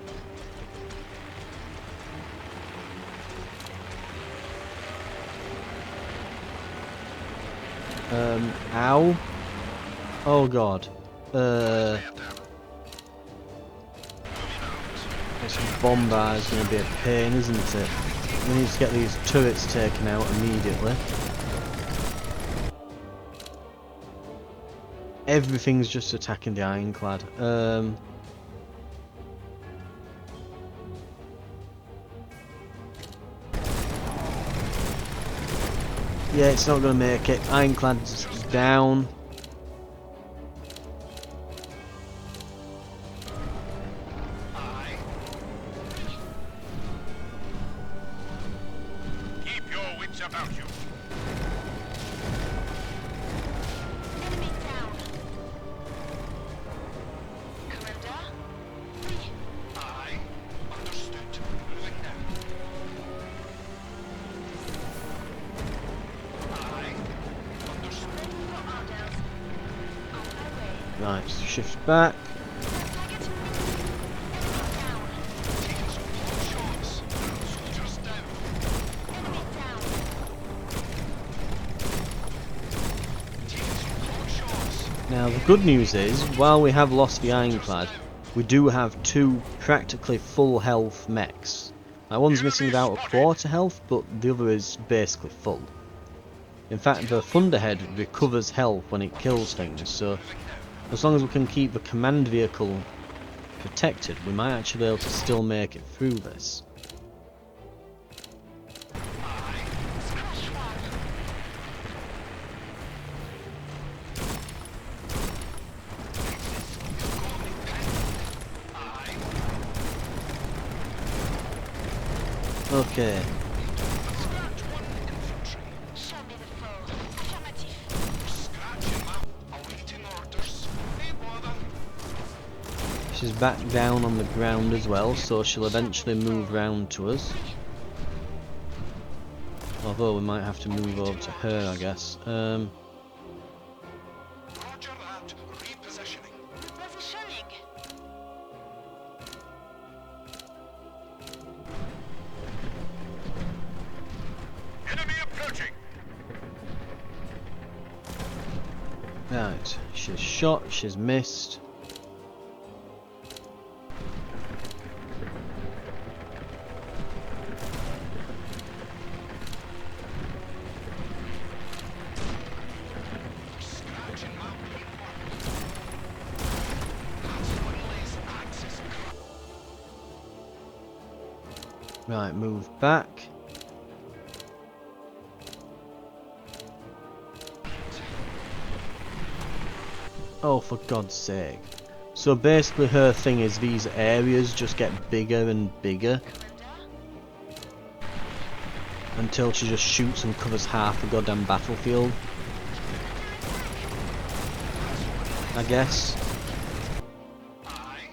Ow. Oh god. This bombard is going to be a pain, isn't it? We need to get these turrets taken out immediately. Everything's just attacking the ironclad. Yeah, it's not going to make it. Ironclad's down. Keep your wits about you. Enemy down. Commander? Aye. Understood. Moving now. Aye. Understood. Ready for orders. On my way. Right, shift back. Target. Enemy down. Taking some pot shots. Soldiers down. Enemy down. Taking some pot shots. Now the good news is, while we have lost the ironclad, we do have two practically full health mechs. That one's missing about a quarter health, but the other is basically full. In fact, the Thunderhead recovers health when it kills things, so as long as we can keep the command vehicle protected, we might actually be able to still make it through this. Crush one. Okay, Scratch one infantry. Show me the foe. Affirmative. Scratching map. Awaiting orders. Hey, bother. she's back down on the ground as well, so she'll eventually move round to us. Although we might have to move over to her, I guess. Roger that. Repositioning. Positioning. Enemy approaching. Right, she's shot, she's missed. Scratching map being marked. That's one less axis. Right, move back. Oh, for God's sake. So basically her thing is these areas just get bigger and bigger Commander? until she just shoots and covers half the goddamn battlefield. I guess. Aye.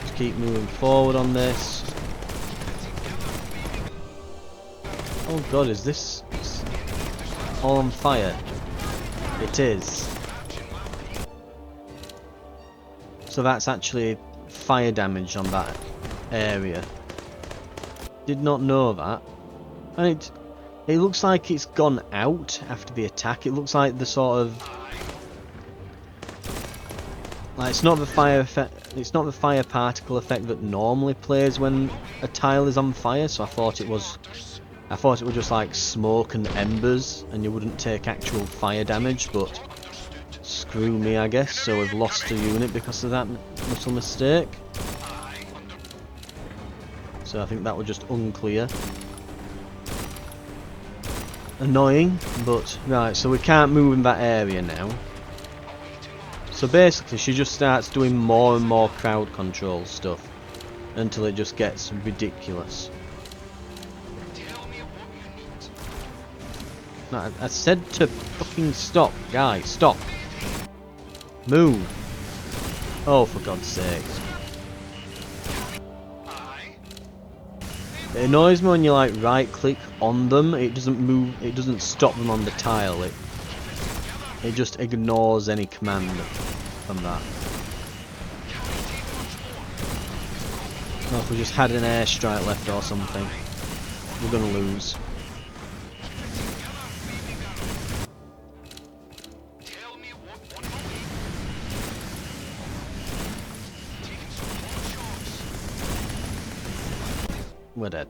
Just keep moving forward on this. Oh god, is this all on fire? It is. So that's actually fire damage on that area. Did not know that. And it looks like it's gone out after the attack. It looks like the sort of like it's not the fire effect. It's not the fire particle effect that normally plays when a tile is on fire. So I thought it was just like smoke and embers, and you wouldn't take actual fire damage. But screw me, I guess. So we've lost a unit because of that little mistake. So I think that was just unclear. Annoying, but right, so we can't move in that area now. So basically she just starts doing more and more crowd control stuff until it just gets ridiculous. No, I said to fucking stop, guys, stop. Move. Oh, for God's sake. It annoys me when you like right click on them, it doesn't move, it doesn't stop them on the tile, it just ignores any command from that. Well, if we just had an airstrike left or something, we're gonna lose. we're dead.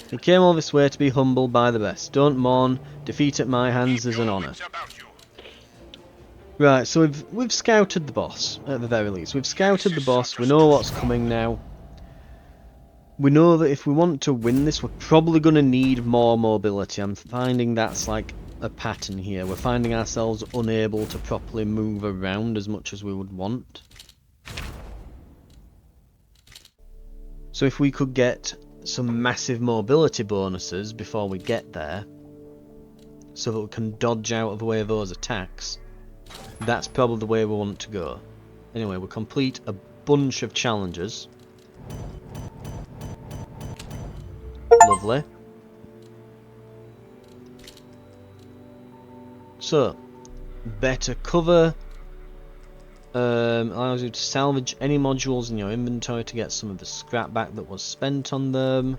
He came all this way to be humbled by the best. Don't mourn. Defeat at my hands is an honour. Right, so we've scouted the boss, at the very least. We've scouted the boss, we know what's coming now. We know that if we want to win this, we're probably going to need more mobility. I'm finding that's like a pattern here. We're finding ourselves unable to properly move around as much as we would want. So if we could get some massive mobility bonuses before we get there, so that we can dodge out of the way of those attacks, that's probably the way we want to go. Anyway, we'll complete a bunch of challenges. Lovely. So, better cover allows you to salvage any modules in your inventory to get some of the scrap back that was spent on them.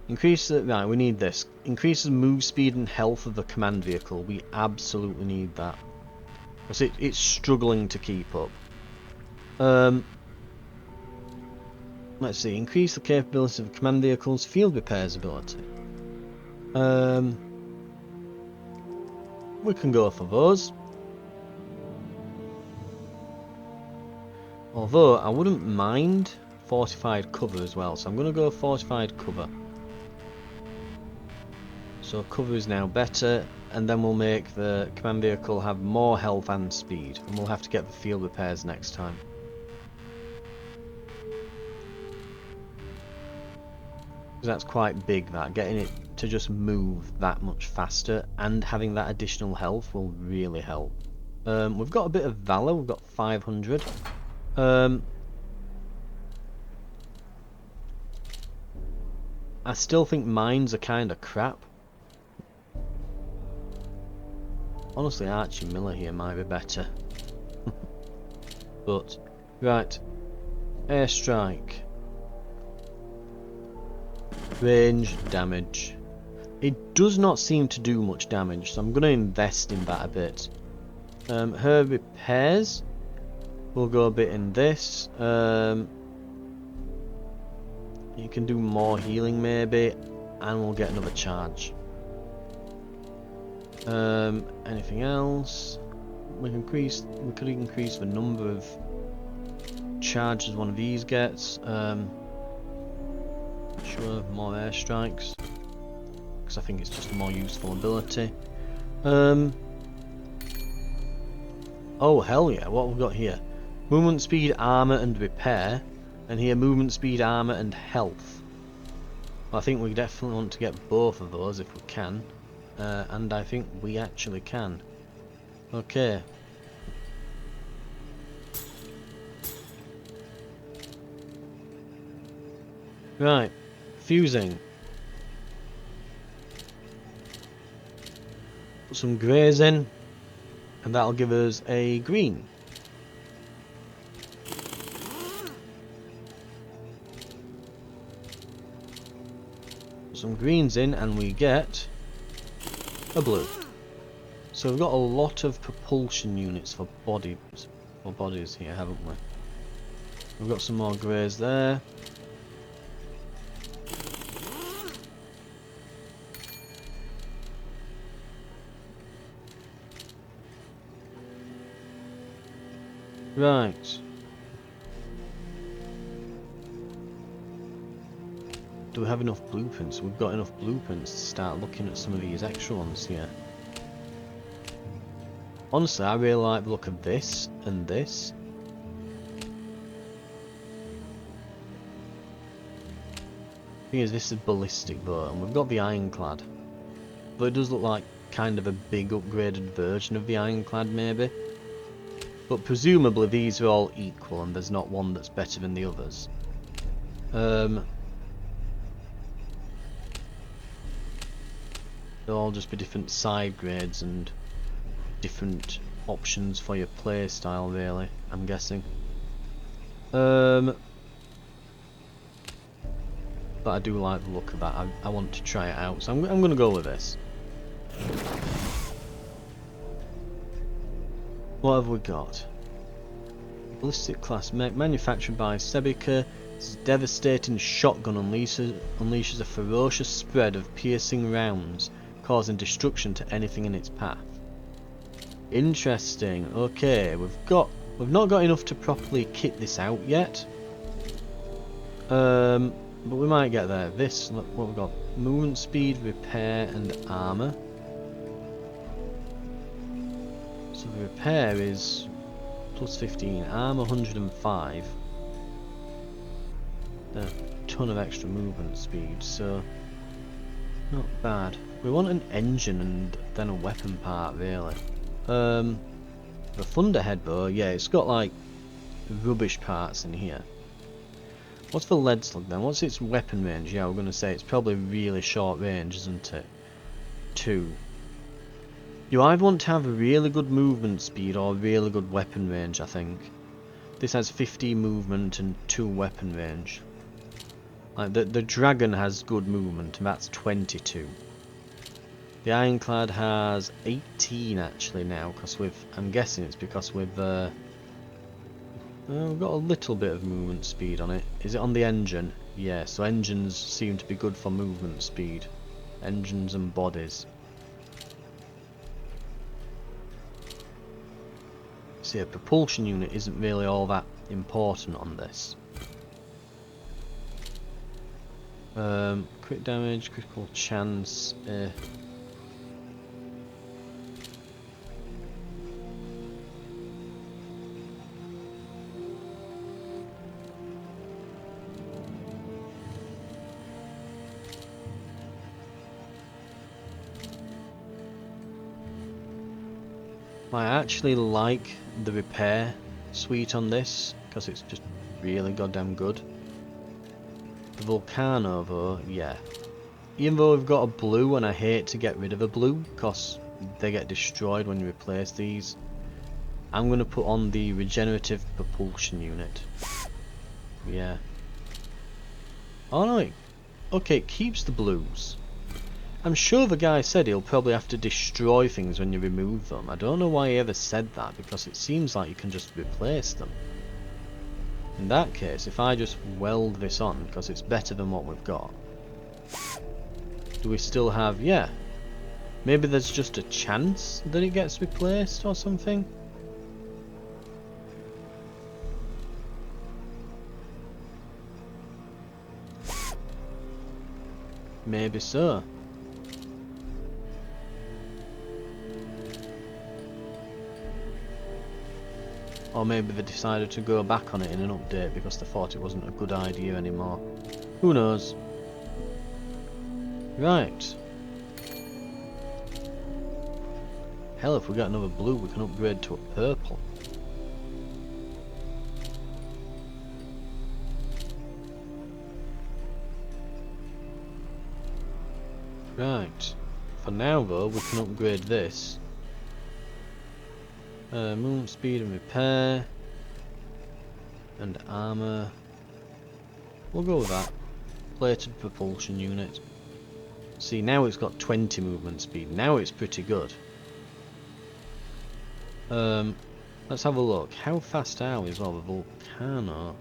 Increase the, right, we need this. Increases move speed and health of the command vehicle. We absolutely need that. Because it's struggling to keep up. Let's see. Increase the capability of the command vehicle's field repairs ability. We can go for those. Although, I wouldn't mind fortified cover as well. So I'm going to go fortified cover. So cover is now better. And then we'll make the command vehicle have more health and speed. And we'll have to get the field repairs next time. Because that's quite big, that. Getting it to just move that much faster and having that additional health will really help. We've got a bit of Valor. We've got 500. I still think mines are kind of crap. Honestly, Archie Miller here might be better. But, right. Airstrike. Range, damage. It does not seem to do much damage, so I'm going to invest in that a bit. Her repairs. We'll go a bit in this. You can do more healing maybe, and we'll get another charge. Anything else? We could increase the number of charges one of these gets. Sure, more airstrikes, because I think it's just a more useful ability. Oh hell yeah! What have we got here? Movement speed, armor, and repair, and here movement speed, armor, and health. Well, I think we definitely want to get both of those if we can. And I think we actually can. Okay. Right. Fusing. Put some greys in. And that'll give us a green. Put some greens in and we get a blue. So we've got a lot of propulsion units for bodies here, haven't we? We've got some more greys there. Right. Do we have enough blueprints? We've got enough blueprints to start looking at some of these extra ones here. Honestly, I really like the look of this and this. Thing is, this is ballistic though, and we've got the ironclad. But it does look like kind of a big upgraded version of the ironclad maybe. But presumably these are all equal and there's not one that's better than the others. They'll all just be different side grades and different options for your play style really, I'm guessing. But I do like the look of that. I want to try it out, so I'm going to go with this. What have we got? Ballistic class mech manufactured by Sebica, This devastating shotgun unleashes a ferocious spread of piercing rounds, causing destruction to anything in its path. Interesting. Okay, we've not got enough to properly kit this out yet. But we might get there. This, look what we've got: movement speed, repair, and armor. So the repair is plus 15, armor 105. A ton of extra movement speed, so not bad. We want an engine and then a weapon part, really. The Thunderhead though, yeah, it's got like rubbish parts in here. What's the lead slug then? What's its weapon range? Yeah, we're going to say it's probably really short range, isn't it? 2. You either want to have a really good movement speed or really good weapon range, I think. This has 50 movement and 2 weapon range. Like the dragon has good movement, and that's 22. The ironclad has 18 actually now, because I'm guessing it's because we've got a little bit of movement speed on it. Is it on the engine? Yeah, so engines seem to be good for movement speed. Engines and bodies. See, a propulsion unit isn't really all that important on this. Crit damage, critical chance. I actually like the repair suite on this because it's just really goddamn good. The Volcano though, yeah. Even though we've got a blue, and I hate to get rid of a blue because they get destroyed when you replace these, I'm going to put on the regenerative propulsion unit. Yeah. Oh no, okay, it keeps the blues. I'm sure the guy said he'll probably have to destroy things when you remove them. I don't know why he ever said that, because it seems like you can just replace them. In that case, if I just weld this on, because it's better than what we've got. Do we still have... yeah. Maybe there's just a chance that it gets replaced or something? Maybe so. Or maybe they decided to go back on it in an update because they thought it wasn't a good idea anymore. Who knows? Right. Hell, if we get another blue, we can upgrade to a purple. Right. For now, though, we can upgrade this. Movement speed and repair. And armor. We'll go with that. Plated propulsion unit. See, now it's got 20 movement speed. Now it's pretty good. Let's have a look. How fast are we as well? The Volcano.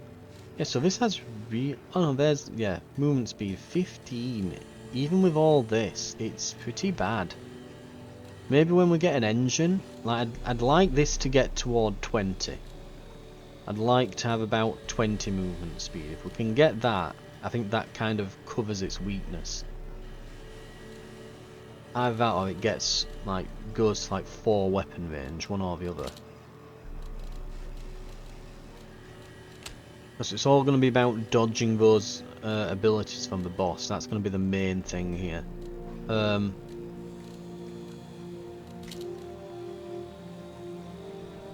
Yeah, so this has oh no, there's, yeah, movement speed 15. Even with all this, it's pretty bad. Maybe when we get an engine, like I'd like this to get toward 20. I'd like to have about 20 movement speed. If we can get that, I think that kind of covers its weakness. Either that or it gets, like, goes to like 4 weapon range, one or the other. Because it's all going to be about dodging those abilities from the boss. That's going to be the main thing here.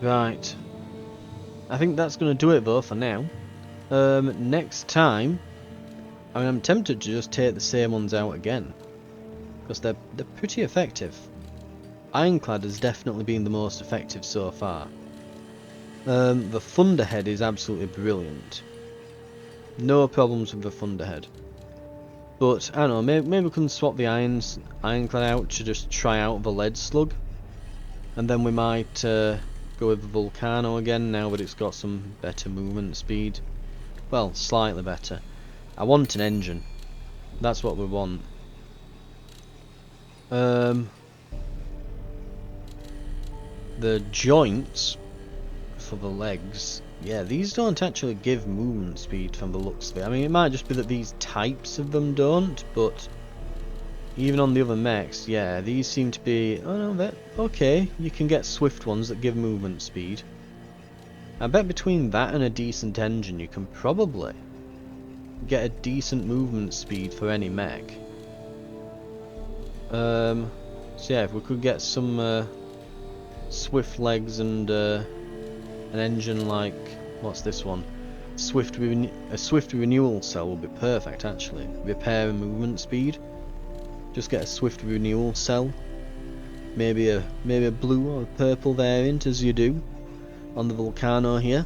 Right. I think that's going to do it though for now. Next time, I mean, I'm tempted to just take the same ones out again. Because they're pretty effective. Ironclad has definitely been the most effective so far. The Thunderhead is absolutely brilliant. No problems with the Thunderhead. But, I don't know, maybe we can swap the Ironclad out to just try out the Lead Slug. And then we might go with the Volcano again, now that it's got some better movement speed. Well, slightly better. I want an engine. That's what we want. The joints for the legs. Yeah, these don't actually give movement speed from the looks of it. I mean, it might just be that these types of them don't, but even on the other mechs, yeah, these seem to be... Oh no, that okay, you can get swift ones that give movement speed. I bet between that and a decent engine you can probably get a decent movement speed for any mech. So yeah, if we could get some swift legs and an engine like... What's this one? A swift renewal cell would be perfect actually. Repair and movement speed. Just get a swift renewal cell. Maybe a blue or a purple variant as you do on the Volcano here.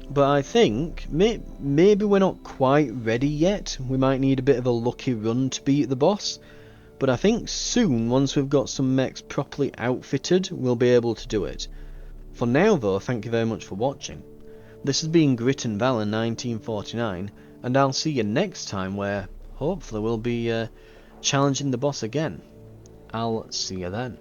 But I think maybe we're not quite ready yet. We might need a bit of a lucky run to beat the boss. But I think soon, once we've got some mechs properly outfitted, we'll be able to do it. For now though, thank you very much for watching. This has been Grit and Valor 1949, and I'll see you next time where hopefully we'll be challenging the boss again. I'll see you then.